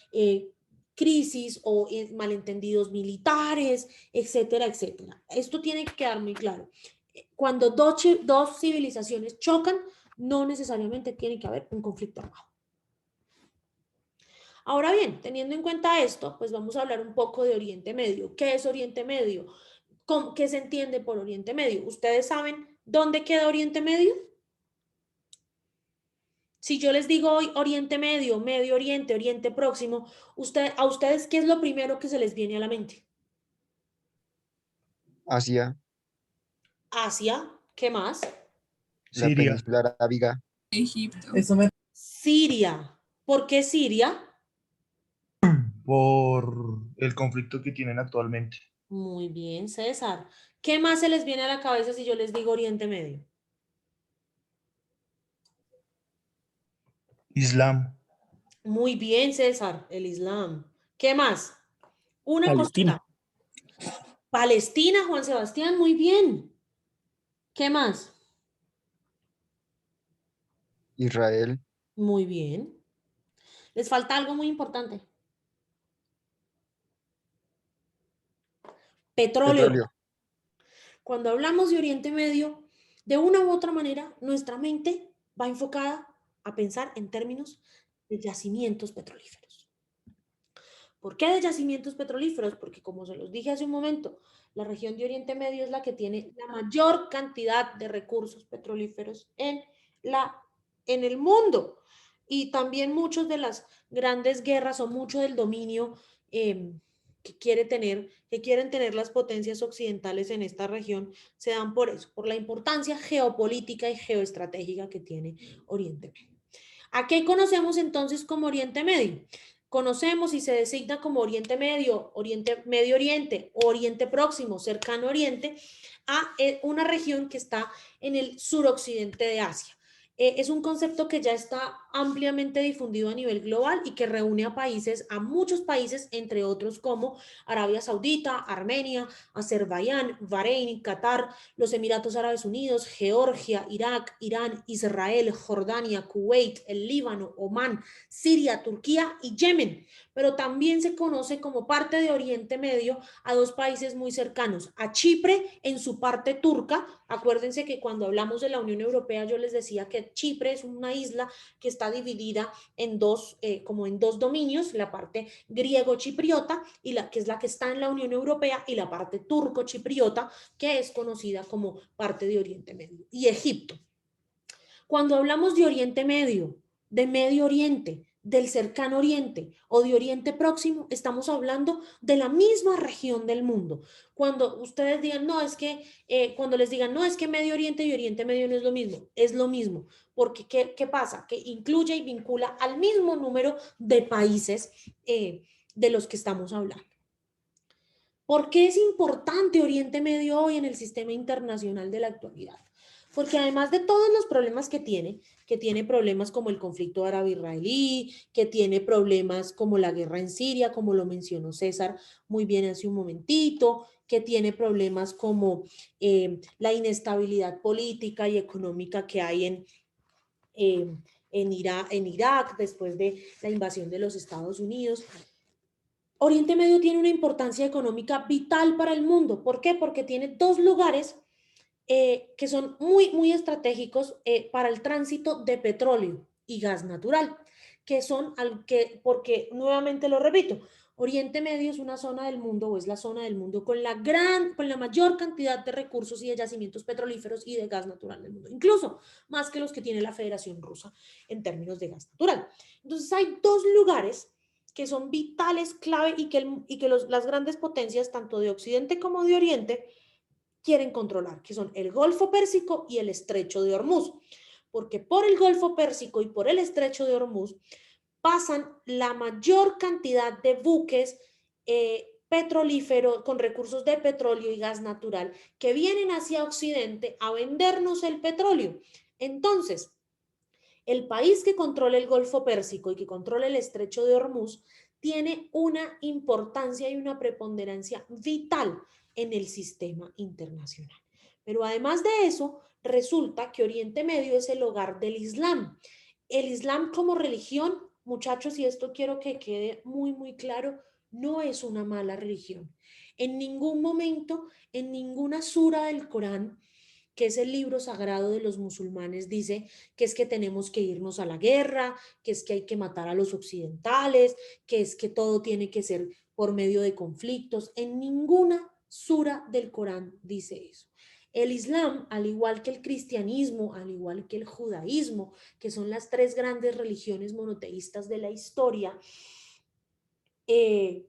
Speaker 1: crisis o malentendidos militares, etcétera, etcétera. Esto tiene que quedar muy claro. Cuando dos civilizaciones chocan, no necesariamente tiene que haber un conflicto armado. Ahora bien, teniendo en cuenta esto, pues vamos a hablar un poco de Oriente Medio. ¿Qué es Oriente Medio? ¿Qué se entiende por Oriente Medio? ¿Ustedes saben dónde queda Oriente Medio? Si yo les digo hoy Oriente Medio, Medio Oriente, Oriente Próximo, ¿a ustedes qué es lo primero que se les viene a la mente?
Speaker 4: Asia,
Speaker 1: Asia, ¿qué más?
Speaker 4: la
Speaker 5: Siria,
Speaker 4: península arábiga,
Speaker 1: Siria. ¿Por qué Siria?
Speaker 5: por el conflicto que tienen actualmente.
Speaker 1: Muy bien, César. ¿Qué más se les viene a la cabeza si yo les digo Oriente Medio?
Speaker 5: Islam,
Speaker 1: Muy bien, César, el Islam. ¿Qué más? Una
Speaker 6: Palestina.
Speaker 1: cosita. Palestina, Juan Sebastián, muy bien. ¿Qué más?
Speaker 4: Israel,
Speaker 1: Muy bien. Les falta algo muy importante. Petróleo.
Speaker 4: petróleo.
Speaker 1: Cuando hablamos de Oriente Medio, de una u otra manera, nuestra mente va enfocada a pensar en términos de yacimientos petrolíferos. ¿Por qué de yacimientos petrolíferos? Porque como se los dije hace un momento, la región de Oriente Medio es la que tiene la mayor cantidad de recursos petrolíferos en el mundo. Y también muchas de las grandes guerras o mucho del dominio que quieren tener las potencias occidentales en esta región se dan por eso, por la importancia geopolítica y geoestratégica que tiene Oriente Medio. ¿A qué conocemos entonces como Oriente Medio? Conocemos y se designa como Oriente Medio, Medio Oriente, Oriente Próximo, Cercano Oriente, a una región que está en el suroccidente de Asia. Es un concepto que ya está ampliamente difundido a nivel global y que reúne a muchos países, entre otros como Arabia Saudita, Armenia, Azerbaiyán, Bahrein, Qatar, los Emiratos Árabes Unidos, Georgia, Irak, Irán, Israel, Jordania, Kuwait, el Líbano, Omán, Siria, Turquía y Yemen. Pero también se conoce como parte de Oriente Medio a dos países muy cercanos, a Chipre en su parte turca. Acuérdense que cuando hablamos de la Unión Europea yo les decía que Chipre es una isla que está dividida en como en dos dominios, la parte griego-chipriota, que es la que está en la Unión Europea, y la parte turco-chipriota, que es conocida como parte de Oriente Medio, y Egipto. Cuando hablamos de Oriente Medio, de Medio Oriente, del Cercano Oriente o de Oriente Próximo, estamos hablando de la misma región del mundo. Cuando ustedes digan, no, es que, cuando les digan, no, es que Medio Oriente y Oriente Medio no es lo mismo, porque ¿qué pasa? Que incluye y vincula al mismo número de países de los que estamos hablando. ¿Por qué es importante Oriente Medio hoy en el sistema internacional de la actualidad? Porque además de todos los problemas que tiene problemas como el conflicto árabe-israelí, que tiene problemas como la guerra en Siria, como lo mencionó César muy bien hace un momentito, que tiene problemas como la inestabilidad política y económica que hay en Irak después de la invasión de los Estados Unidos. Oriente Medio tiene una importancia económica vital para el mundo. ¿Por qué? Porque tiene dos lugares que son muy, muy estratégicos para el tránsito de petróleo y gas natural, porque nuevamente lo repito, Oriente Medio es una zona del mundo, o es la zona del mundo con la mayor cantidad de recursos y de yacimientos petrolíferos y de gas natural del mundo, incluso más que los que tiene la Federación Rusa en términos de gas natural. Entonces hay dos lugares que son vitales, clave, y que las grandes potencias, tanto de Occidente como de Oriente, quieren controlar, que son el Golfo Pérsico y el Estrecho de Hormuz. Porque por el Golfo Pérsico y por el Estrecho de Hormuz pasan la mayor cantidad de buques petrolíferos con recursos de petróleo y gas natural que vienen hacia Occidente a vendernos el petróleo. Entonces, el país que controla el Golfo Pérsico y que controla el Estrecho de Hormuz tiene una importancia y una preponderancia vital en el sistema internacional. Pero además de eso, resulta que Oriente Medio es el hogar del Islam. El Islam como religión, muchachos, y esto quiero que quede muy, muy claro, no es una mala religión. En ningún momento, en ninguna sura del Corán, que es el libro sagrado de los musulmanes, dice que es que tenemos que irnos a la guerra, que es que hay que matar a los occidentales, que es que todo tiene que ser por medio de conflictos. En ninguna sura del Corán dice eso. El Islam, al igual que el cristianismo, al igual que el judaísmo, que son las tres grandes religiones monoteístas de la historia, es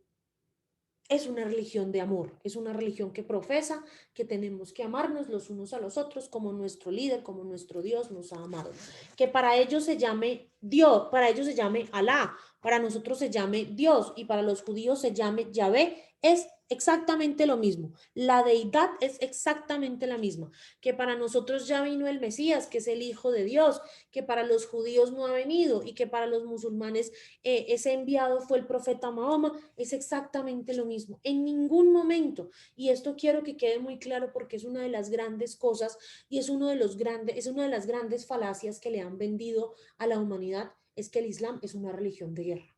Speaker 1: una religión de amor, es una religión que profesa que tenemos que amarnos los unos a los otros como nuestro líder, como nuestro Dios nos ha amado. Que para ellos se llame Dios, para ellos se llame Alá, para nosotros se llame Dios y para los judíos se llame Yahvé, es exactamente lo mismo. La deidad es exactamente la misma. Que para nosotros ya vino el Mesías, que es el Hijo de Dios, que para los judíos no ha venido y que para los musulmanes ese enviado fue el profeta Mahoma, es exactamente lo mismo. En ningún momento, y esto quiero que quede muy claro porque es una de las grandes cosas y es una de las grandes falacias que le han vendido a la humanidad, es que el Islam es una religión de guerra.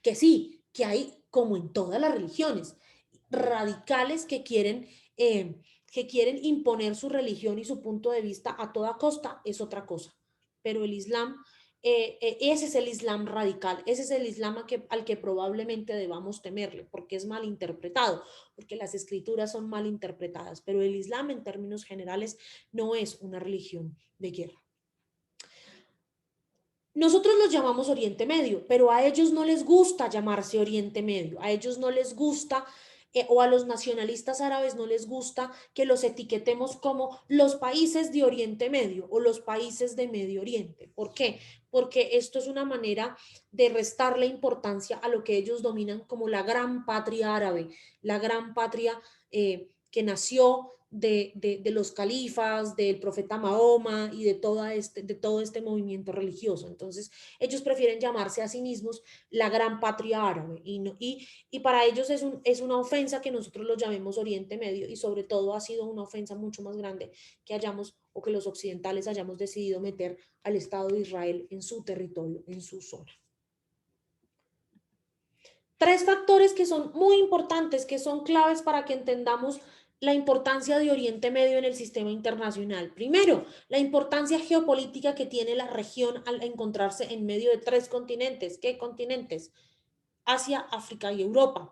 Speaker 1: Que sí, que hay, como en todas las religiones, radicales que quieren imponer su religión y su punto de vista a toda costa, es otra cosa. Pero el Islam ese es el Islam radical, ese es el Islam al que probablemente debamos temerle, porque es mal interpretado, porque las escrituras son mal interpretadas, pero el Islam en términos generales no es una religión de guerra. Nosotros los llamamos Oriente Medio, pero a ellos no les gusta llamarse Oriente Medio, a ellos no les gusta, o a los nacionalistas árabes no les gusta que los etiquetemos como los países de Oriente Medio o los países de Medio Oriente. ¿Por qué? Porque esto es una manera de restarle importancia a lo que ellos dominan como la gran patria árabe, la gran patria que nació de los califas, del profeta Mahoma y de todo este movimiento religioso. Entonces, ellos prefieren llamarse a sí mismos la gran patria árabe y para ellos es una ofensa que nosotros lo llamemos Oriente Medio y sobre todo ha sido una ofensa mucho más grande que hayamos o que los occidentales hayamos decidido meter al Estado de Israel en su territorio, en su zona. Tres factores que son muy importantes, que son claves para que entendamos la importancia de Oriente Medio en el sistema internacional. Primero, la importancia geopolítica que tiene la región al encontrarse en medio de tres continentes. ¿Qué continentes? Asia, África y Europa.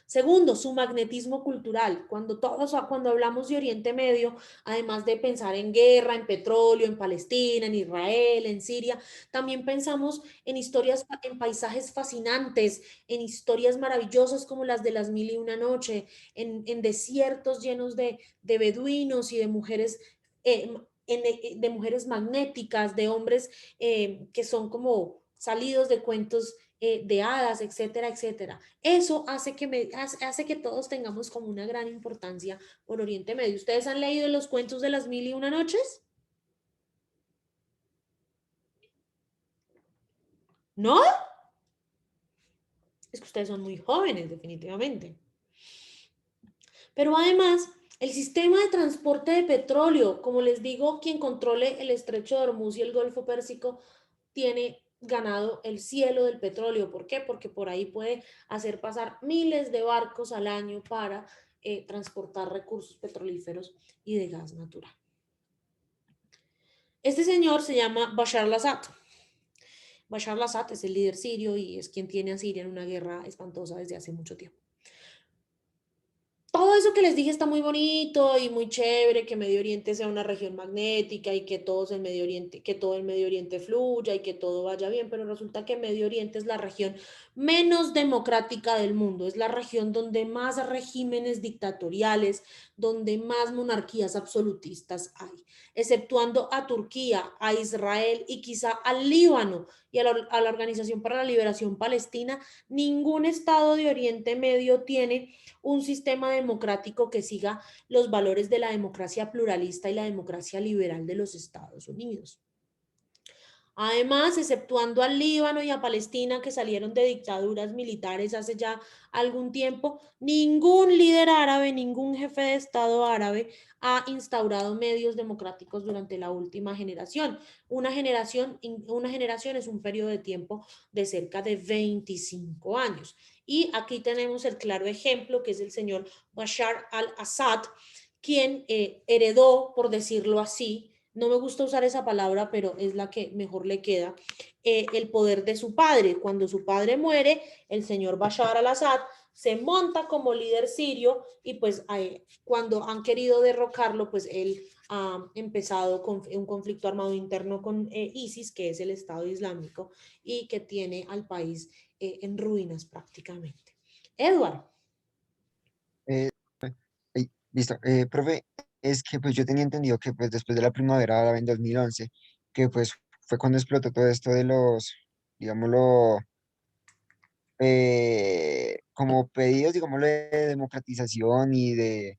Speaker 1: Segundo, su magnetismo cultural. Cuando hablamos de Oriente Medio, además de pensar en guerra, en petróleo, en Palestina, en Israel, en Siria, también pensamos en historias, en paisajes fascinantes, en historias maravillosas como las de las Mil y una Noche, en desiertos llenos de beduinos y de mujeres, de mujeres magnéticas, de hombres que son como salidos de cuentos de hadas, etcétera, etcétera. Eso hace que todos tengamos como una gran importancia por Oriente Medio. ¿Ustedes han leído los cuentos de las Mil y una Noches? ¿No? Es que ustedes son muy jóvenes, definitivamente. Pero además, el sistema de transporte de petróleo, como les digo, quien controle el estrecho de Hormuz y el Golfo Pérsico, tiene ganado el cielo del petróleo. ¿Por qué? Porque por ahí puede hacer pasar miles de barcos al año para transportar recursos petrolíferos y de gas natural. Este señor se llama Bashar al-Assad. Bashar al-Assad es el líder sirio y es quien tiene a Siria en una guerra espantosa desde hace mucho tiempo. Todo eso que les dije está muy bonito y muy chévere, que Medio Oriente sea una región magnética y que todo el Medio Oriente fluya y que todo vaya bien, pero resulta que Medio Oriente es la región menos democrática del mundo, es la región donde más regímenes dictatoriales, donde más monarquías absolutistas hay, exceptuando a Turquía, a Israel y quizá al Líbano y a la Organización para la Liberación Palestina. Ningún estado de Oriente Medio tiene un sistema democrático que siga los valores de la democracia pluralista y la democracia liberal de los Estados Unidos. Además, exceptuando al Líbano y a Palestina que salieron de dictaduras militares hace ya algún tiempo, ningún líder árabe, ningún jefe de Estado árabe ha instaurado medios democráticos durante la última generación. Una generación es un periodo de tiempo de cerca de 25 años. Y aquí tenemos el claro ejemplo que es el señor Bashar al-Assad, quien heredó, por decirlo así, no me gusta usar esa palabra, pero es la que mejor le queda, el poder de su padre. Cuando su padre muere, el señor Bashar al-Assad se monta como líder sirio y pues cuando han querido derrocarlo, pues él ha empezado con un conflicto armado interno con ISIS, que es el Estado Islámico, y que tiene al país en ruinas prácticamente. Edward.
Speaker 4: Listo. Profe, es que pues yo tenía entendido que pues después de la primavera árabe en 2011, que pues fue cuando explotó todo esto de los, digámoslo, como pedidos, digámoslo, de democratización y de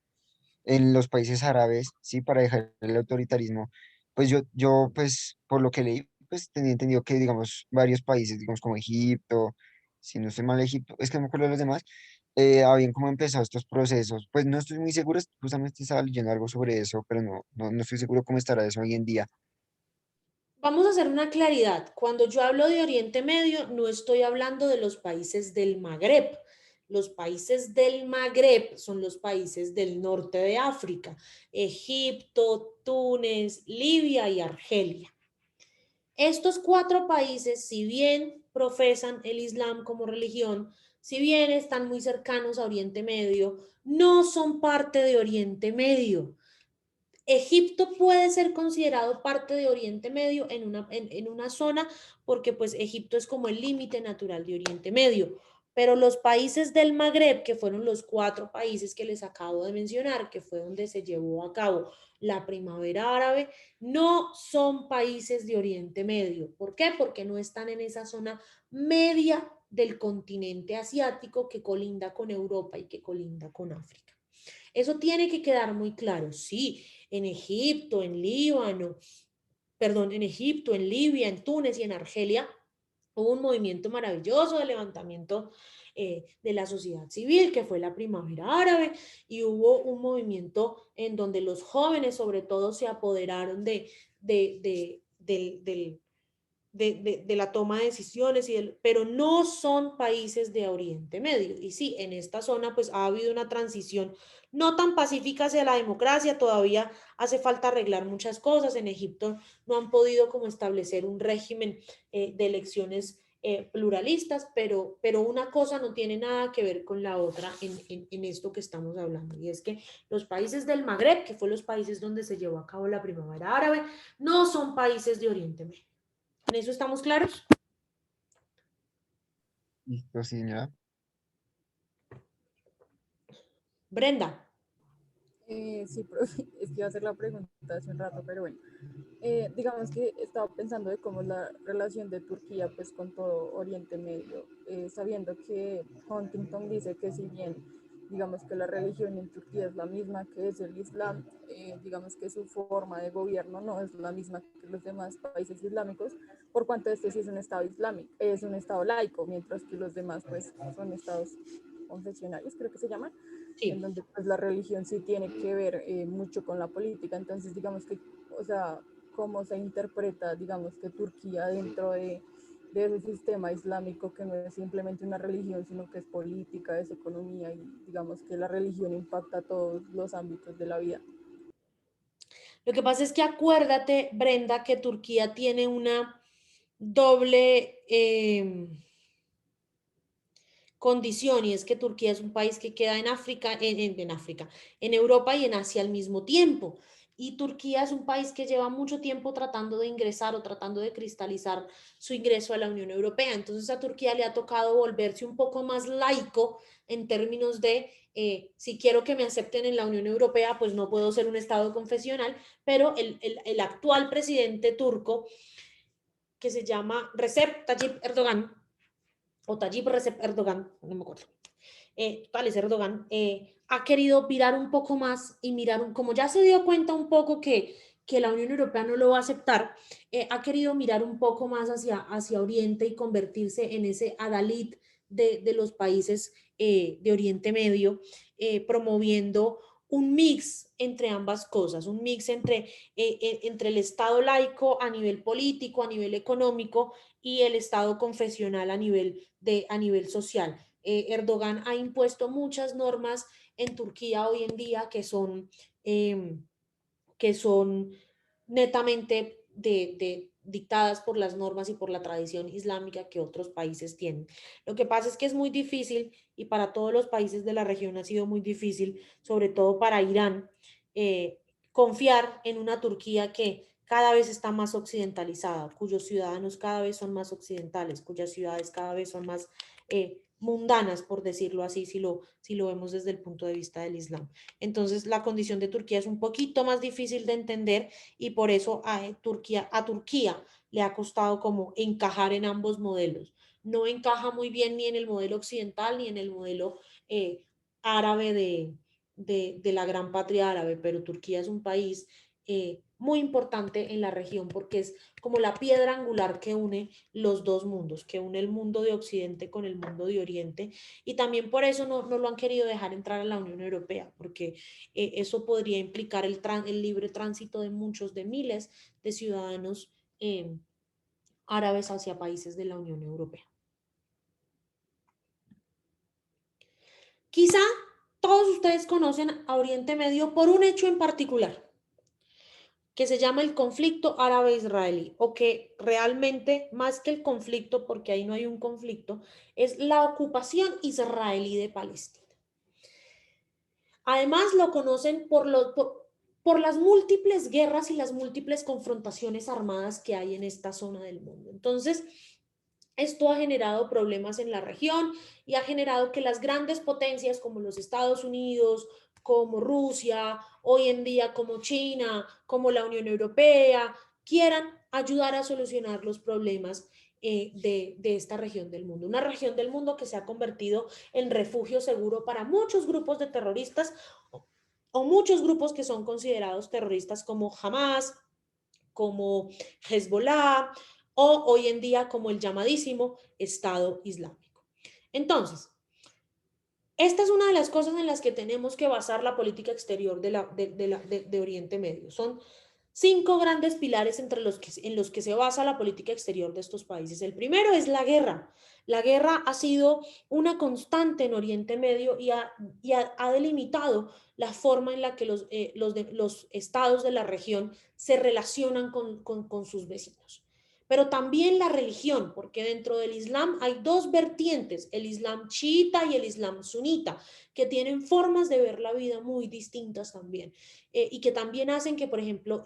Speaker 4: en los países árabes, sí, para dejar el autoritarismo. Pues yo pues por lo que leí, pues tenía entendido que, digamos, varios países, digamos, como Egipto, si no estoy mal, Egipto, es que no me acuerdo de los demás, habían como empezado estos procesos. Pues no estoy muy seguro, justamente estaba leyendo algo sobre eso, pero no estoy seguro cómo estará eso hoy en día.
Speaker 1: Vamos a hacer una claridad. Cuando yo hablo de Oriente Medio, no estoy hablando de los países del Magreb. Los países del Magreb son los países del norte de África, Egipto, Túnez, Libia y Argelia. Estos 4 países, si bien profesan el Islam como religión, si bien están muy cercanos a Oriente Medio, no son parte de Oriente Medio. Egipto puede ser considerado parte de Oriente Medio en una zona porque pues Egipto es como el límite natural de Oriente Medio, pero los países del Magreb, que fueron los 4 países que les acabo de mencionar, que fue donde se llevó a cabo la primavera árabe, no son países de Oriente Medio. ¿Por qué? Porque no están en esa zona media del continente asiático que colinda con Europa y que colinda con África. Eso tiene que quedar muy claro. Sí, en Egipto, en Líbano, perdón, en Egipto, en Libia, en Túnez y en Argelia hubo un movimiento maravilloso de levantamiento de la sociedad civil, que fue la primavera árabe, y hubo un movimiento en donde los jóvenes sobre todo se apoderaron de la toma de decisiones, pero no son países de Oriente Medio. Y sí, en esta zona pues ha habido una transición no tan pacífica hacia la democracia, todavía hace falta arreglar muchas cosas. En Egipto no han podido como establecer un régimen de elecciones pluralistas, pero una cosa no tiene nada que ver con la otra en esto que estamos hablando. Y es que los países del Magreb, que fue los países donde se llevó a cabo la primavera árabe, no son países de Oriente Medio. ¿En eso estamos claros?
Speaker 4: Listo, sí, señora.
Speaker 1: Brenda.
Speaker 3: Sí, profe, es que iba a hacer la pregunta hace un rato, pero bueno. Digamos que estaba pensando de cómo es la relación de Turquía pues con todo Oriente Medio, sabiendo que Huntington dice que si bien digamos que la religión en Turquía es la misma que es el Islam, digamos que su forma de gobierno no es la misma que los demás países islámicos, por cuanto este sí es un estado islámico, es un estado laico, mientras que los demás pues son estados confesionales, creo que se llaman, en
Speaker 1: Sí.
Speaker 3: donde pues la religión sí tiene que ver mucho con la política. Entonces digamos que, o sea, cómo se interpreta, digamos que Turquía dentro de ese sistema islámico que no es simplemente una religión, sino que es política, es economía y digamos que la religión impacta todos los ámbitos de la vida.
Speaker 1: Lo que pasa es que acuérdate, Brenda, que Turquía tiene una doble condición, y es que Turquía es un país que queda en África, en África, en Europa y en Asia al mismo tiempo. Y Turquía es un país que lleva mucho tiempo tratando de ingresar o tratando de cristalizar su ingreso a la Unión Europea. Entonces a Turquía le ha tocado volverse un poco más laico en términos de si quiero que me acepten en la Unión Europea, pues no puedo ser un Estado confesional, pero el actual presidente turco, que se llama Recep Tayyip Erdogan, o Tayyip Recep Erdogan, no me acuerdo, tal es Erdogan, ha querido virar un poco más y mirar, como ya se dio cuenta un poco que la Unión Europea no lo va a aceptar, ha querido mirar un poco más hacia Oriente y convertirse en ese adalid de los países de Oriente Medio, promoviendo un mix entre ambas cosas, un mix entre el Estado laico a nivel político, a nivel económico, y el Estado confesional a nivel social. Erdogan ha impuesto muchas normas en Turquía hoy en día eh, que son netamente dictadas por las normas y por la tradición islámica que otros países tienen. Lo que pasa es que es muy difícil, y para todos los países de la región ha sido muy difícil, sobre todo para Irán, confiar en una Turquía que cada vez está más occidentalizada, cuyos ciudadanos cada vez son más occidentales, cuyas ciudades cada vez son más mundanas, por decirlo así, si lo vemos desde el punto de vista del Islam. Entonces, la condición de Turquía es un poquito más difícil de entender, y por eso a Turquía le ha costado como encajar en ambos modelos. No encaja muy bien ni en el modelo occidental ni en el modelo árabe de la gran patria árabe, pero Turquía es un país muy importante en la región porque es como la piedra angular que une los dos mundos, que une el mundo de Occidente con el mundo de Oriente, y también por eso no lo han querido dejar entrar a la Unión Europea, porque eso podría implicar el libre tránsito de muchos, de miles de ciudadanos árabes hacia países de la Unión Europea. Quizá todos ustedes conocen a Oriente Medio por un hecho en particular, que se llama el conflicto árabe-israelí, o que realmente, más que el conflicto, porque ahí no hay un conflicto, es la ocupación israelí de Palestina. Además, lo conocen por las múltiples guerras y las múltiples confrontaciones armadas que hay en esta zona del mundo. Entonces, esto ha generado problemas en la región y ha generado que las grandes potencias como los Estados Unidos, como Rusia, hoy en día como China, como la Unión Europea, quieran ayudar a solucionar los problemas de esta región del mundo. Una región del mundo que se ha convertido en refugio seguro para muchos grupos de terroristas o muchos grupos que son considerados terroristas como Hamas, como Hezbollah o hoy en día como el llamadísimo Estado Islámico. Entonces, esta es una de las cosas en las que tenemos que basar la política exterior de Oriente Medio. Son 5 grandes pilares en los que se basa la política exterior de estos países. El primero es la guerra. La guerra ha sido una constante en Oriente Medio y ha delimitado la forma en la que los estados de la región se relacionan con sus vecinos. Pero también la religión, porque dentro del Islam hay 2 vertientes, el Islam chiita y el Islam sunita, que tienen formas de ver la vida muy distintas también, y que también hacen que, por ejemplo,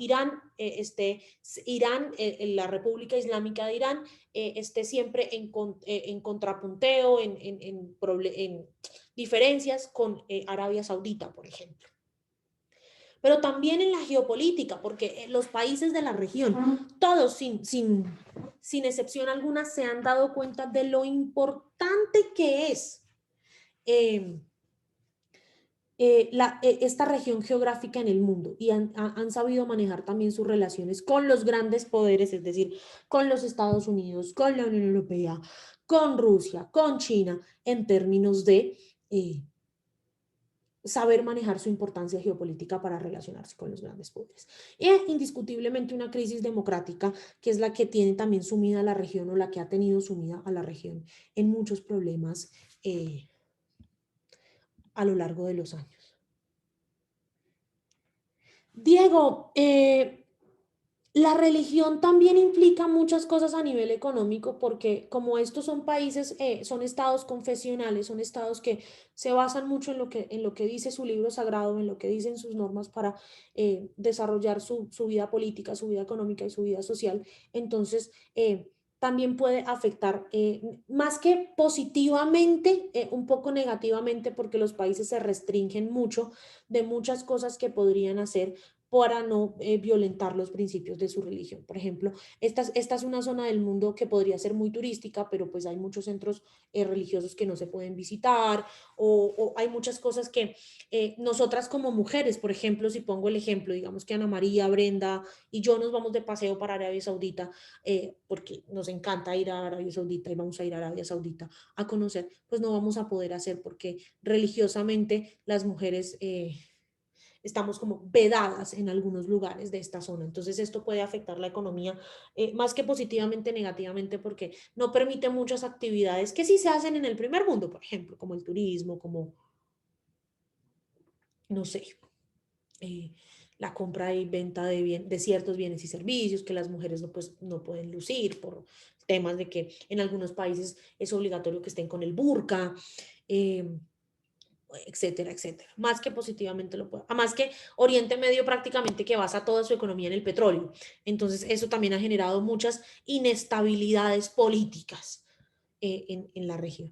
Speaker 1: la República Islámica de Irán, esté siempre en contrapunteo, en diferencias con Arabia Saudita, por ejemplo. Pero también en la geopolítica, porque los países de la región, todos sin excepción alguna, se han dado cuenta de lo importante que es esta región geográfica en el mundo y han sabido manejar también sus relaciones con los grandes poderes, es decir, con los Estados Unidos, con la Unión Europea, con Rusia, con China, en términos de saber manejar su importancia geopolítica para relacionarse con los grandes poderes. Y indiscutiblemente una crisis democrática que es la que tiene también sumida a la región o la que ha tenido sumida a la región en muchos problemas a lo largo de los años. Diego, la religión también implica muchas cosas a nivel económico porque como estos son países, son estados confesionales, son estados que se basan mucho en lo que dice su libro sagrado, en lo que dicen sus normas para desarrollar su vida política, su vida económica y su vida social. Entonces, también puede afectar más que positivamente, un poco negativamente porque los países se restringen mucho de muchas cosas que podrían hacer para no violentar los principios de su religión. Por ejemplo, esta es una zona del mundo que podría ser muy turística, pero pues hay muchos centros religiosos que no se pueden visitar o hay muchas cosas que nosotras como mujeres, por ejemplo, si pongo el ejemplo, digamos que Ana María, Brenda y yo nos vamos de paseo para Arabia Saudita porque nos encanta ir a Arabia Saudita y vamos a ir a Arabia Saudita a conocer, pues no vamos a poder hacer porque religiosamente las mujeres estamos como vedadas en algunos lugares de esta zona. Entonces esto puede afectar la economía más que positivamente, negativamente, porque no permite muchas actividades que sí se hacen en el primer mundo, por ejemplo, como el turismo, como, no sé, la compra y venta de ciertos bienes y servicios que las mujeres no pueden lucir por temas de que en algunos países es obligatorio que estén con el burka, etcétera, etcétera. Más que positivamente lo puede. Más que Oriente Medio prácticamente que basa toda su economía en el petróleo. Entonces eso también ha generado muchas inestabilidades políticas en la región.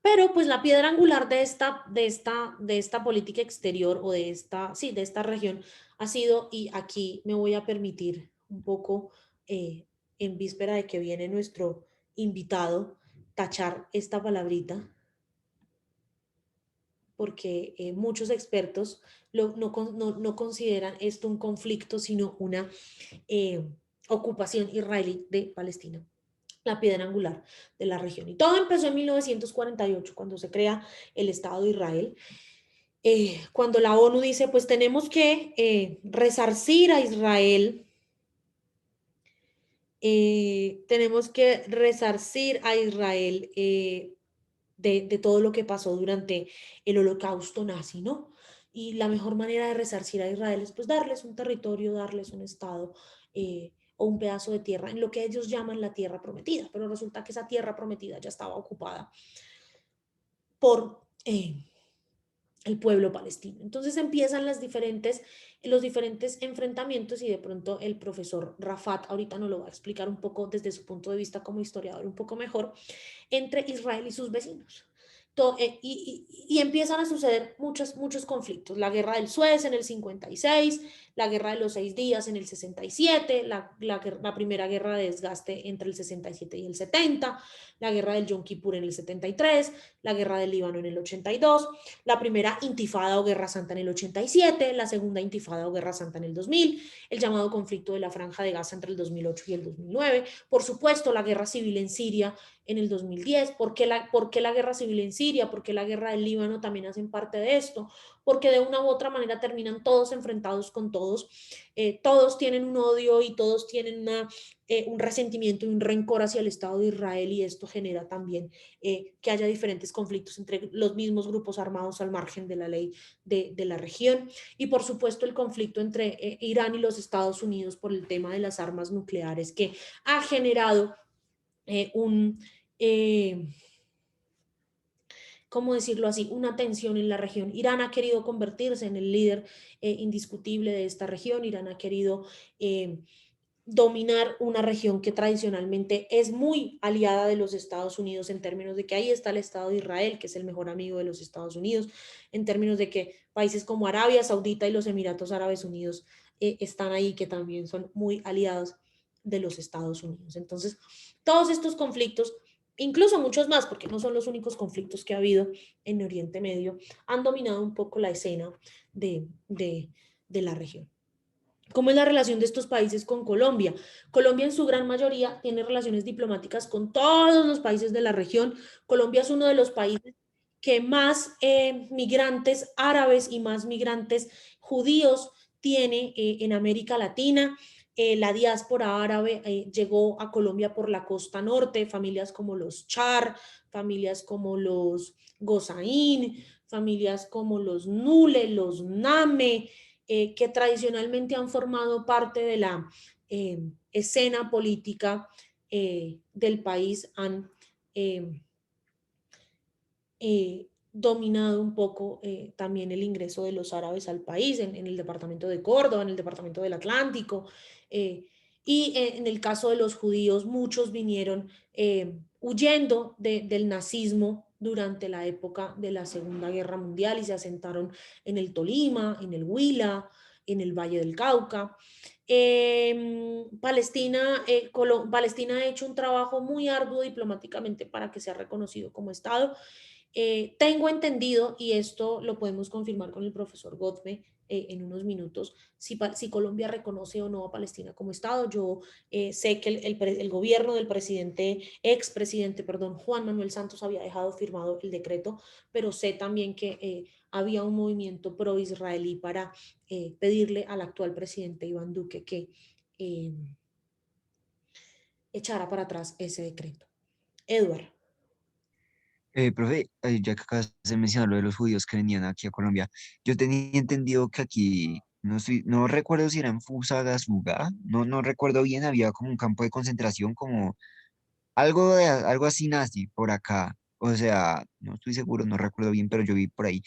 Speaker 1: Pero pues la piedra angular de esta política exterior o de esta región ha sido, y aquí me voy a permitir un poco en víspera de que viene nuestro invitado, tachar esta palabrita, porque muchos expertos no consideran esto un conflicto, sino una ocupación israelí de Palestina, la piedra angular de la región. Y todo empezó en 1948, cuando se crea el Estado de Israel, cuando la ONU dice, pues tenemos que resarcir a Israel, tenemos que resarcir a Israel de todo lo que pasó durante el holocausto nazi, ¿no? y la mejor manera de resarcir a Israel es pues darles un territorio, darles un estado o un pedazo de tierra en lo que ellos llaman la tierra prometida, pero resulta que esa tierra prometida ya estaba ocupada por el pueblo palestino. Entonces empiezan los diferentes enfrentamientos y de pronto el profesor Rafat ahorita nos lo va a explicar un poco desde su punto de vista como historiador un poco mejor, entre Israel y sus vecinos. Y empiezan a suceder muchos conflictos. La guerra del Suez en el 56, la guerra de los 6 días en el 67, la primera guerra de desgaste entre el 67 y el 70, la guerra del Yom Kippur en el 73, la guerra del Líbano en el 82, la primera intifada o guerra santa en el 87, la segunda intifada o guerra santa en el 2000, el llamado conflicto de la Franja de Gaza entre el 2008 y el 2009, por supuesto la guerra civil en Siria en el 2010. ¿Por qué la guerra civil en Siria? ¿Por qué la guerra del Líbano también hacen parte de esto? Porque de una u otra manera terminan todos enfrentados con todos, todos tienen un odio y todos tienen un resentimiento y un rencor hacia el Estado de Israel, y esto genera también que haya diferentes conflictos entre los mismos grupos armados al margen de la ley de la región, y por supuesto el conflicto entre Irán y los Estados Unidos por el tema de las armas nucleares, que ha generado eh, ¿cómo decirlo así?, una tensión en la región. Irán ha querido convertirse en el líder indiscutible de esta región. Irán ha querido dominar una región que tradicionalmente es muy aliada de los Estados Unidos, en términos de que ahí está el Estado de Israel, que es el mejor amigo de los Estados Unidos, en términos de que países como Arabia Saudita y los Emiratos Árabes Unidos están ahí, que también son muy aliados de los Estados Unidos. Entonces, todos estos conflictos, incluso muchos más, porque no son los únicos conflictos que ha habido en Oriente Medio, han dominado un poco la escena de la región. ¿Cómo es la relación de estos países con Colombia? Colombia en su gran mayoría tiene relaciones diplomáticas con todos los países de la región. Colombia es uno de los países que más migrantes árabes y más migrantes judíos tiene en América Latina. La diáspora árabe llegó a Colombia por la costa norte, familias como los Char, familias como los Gozaín, familias como los Nule, los Name, que tradicionalmente han formado parte de la escena política del país, han dominado un poco también el ingreso de los árabes al país, en el departamento de Córdoba, en el departamento del Atlántico, y en el caso de los judíos, muchos vinieron huyendo del nazismo durante la época de la Segunda Guerra Mundial y se asentaron en el Tolima, en el Huila, en el Valle del Cauca. Palestina ha hecho un trabajo muy arduo diplomáticamente para que sea reconocido como Estado. Tengo entendido, y esto lo podemos confirmar con el profesor Godme en unos minutos, si Colombia reconoce o no a Palestina como Estado. Yo sé que el gobierno del expresidente, perdón, Juan Manuel Santos había dejado firmado el decreto, pero sé también que había un movimiento pro-israelí para pedirle al actual presidente Iván Duque que echara para atrás ese decreto. Edward.
Speaker 4: Profe, ya que acabas de mencionar lo de los judíos que venían aquí a Colombia, yo tenía entendido que aquí, no recuerdo si era en Fusagasugá, no recuerdo bien, había como un campo de concentración, como algo así nazi por acá. O sea, no estoy seguro, no recuerdo bien, pero yo vi por ahí.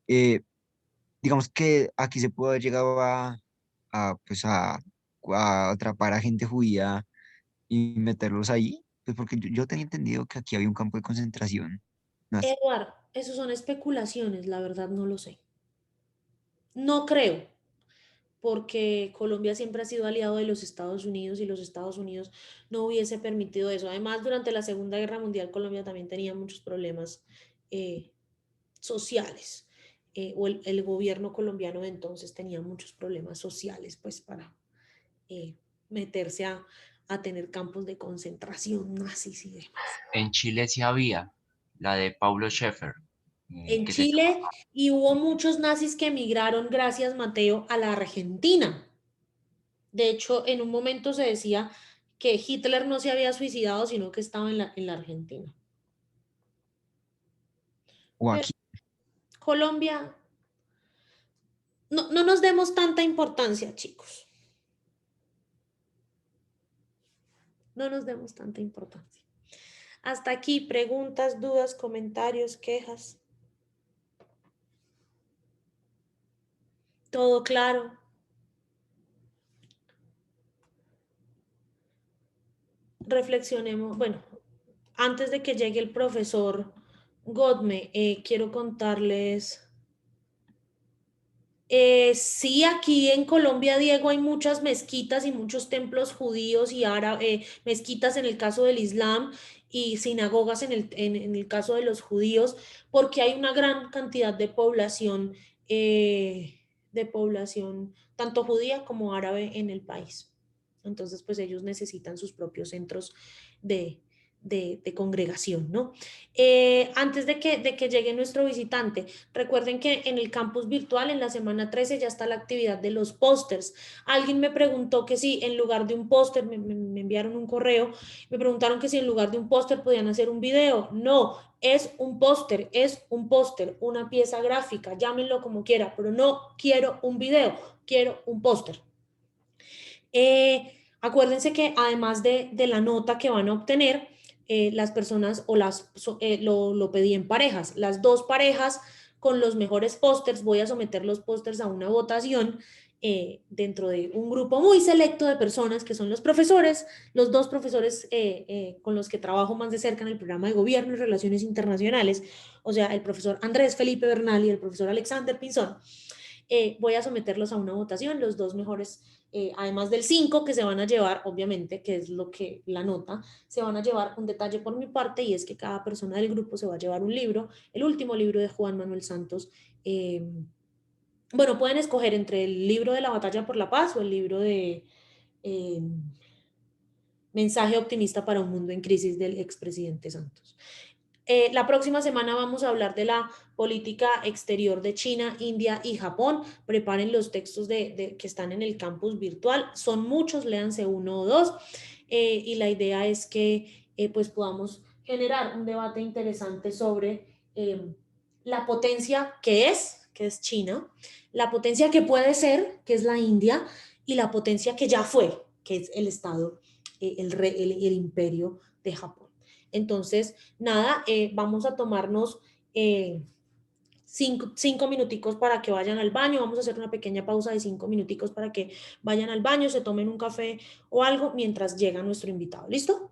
Speaker 4: Eh, digamos que aquí se pudo haber llegado pues a atrapar a gente judía y meterlos ahí, pues porque yo tenía entendido que aquí había un campo de concentración nazi.
Speaker 1: Edward, eso son especulaciones, la verdad no lo sé. No creo, porque Colombia siempre ha sido aliado de los Estados Unidos y los Estados Unidos no hubiese permitido eso. Además, durante la Segunda Guerra Mundial, Colombia también tenía muchos problemas eh, sociales, o el gobierno colombiano de entonces tenía muchos problemas sociales, pues para eh, meterse a tener campos de concentración nazis y demás.
Speaker 6: En Chile sí había, la de Paulo Schaeffer,
Speaker 1: En
Speaker 6: que se
Speaker 1: Chile,
Speaker 6: llamaba.
Speaker 1: y hubo muchos nazis que emigraron, gracias Mateo, a la Argentina. De hecho, en un momento se decía que Hitler no se había suicidado, sino que estaba en la Argentina.
Speaker 4: O
Speaker 1: Pero
Speaker 4: aquí.
Speaker 1: Colombia no nos demos tanta importancia, chicos. No nos demos tanta importancia. Hasta aquí, preguntas, dudas, comentarios, quejas. ¿Todo claro? Reflexionemos. Bueno, antes de que llegue el profesor Godme, quiero contarles. Sí, aquí en Colombia, Diego, hay muchas mezquitas y muchos templos judíos y mezquitas en el caso del Islam y sinagogas en el caso de los judíos, porque hay una gran cantidad de población tanto judía como árabe en el país. Entonces, pues ellos necesitan sus propios centros de, de congregación, ¿no? Antes de que llegue nuestro visitante, recuerden que en el campus virtual, en la semana 13, ya está la actividad de los pósters. Alguien me preguntó que si en lugar de un póster, me enviaron un correo, me preguntaron que si en lugar de un póster podían hacer un video. No, es un póster, una pieza gráfica, llámenlo como quiera, pero no quiero un video, quiero un póster. Acuérdense que además de la nota que van a obtener, las personas lo pedí en parejas, las dos parejas con los mejores pósters, voy a someter los pósters a una votación dentro de un grupo muy selecto de personas que son los profesores, los dos profesores con los que trabajo más de cerca en el programa de Gobierno y Relaciones Internacionales, o sea, el profesor Andrés Felipe Bernal y el profesor Alexander Pinzón. Voy a someterlos a una votación, los dos mejores, además del 5 que se van a llevar, obviamente, que es lo que la nota, se van a llevar un detalle por mi parte y es que cada persona del grupo se va a llevar un libro, el último libro de Juan Manuel Santos. Bueno, pueden escoger entre el libro de la batalla por la paz o el libro de Mensaje optimista para un mundo en crisis del expresidente Santos. La próxima semana vamos a hablar de la política exterior de China, India y Japón. Preparen los textos que están en el campus virtual. Son muchos, léanse uno o dos. Y la idea es que pues podamos generar un debate interesante sobre la potencia que es China, la potencia que puede ser, que es la India, y la potencia que ya fue, que es el Estado, el imperio de Japón. Entonces, nada, vamos a tomarnos 5 minuticos para que vayan al baño, vamos a hacer una pequeña pausa de 5 minuticos para que vayan al baño, se tomen un café o algo mientras llega nuestro invitado. ¿Listo?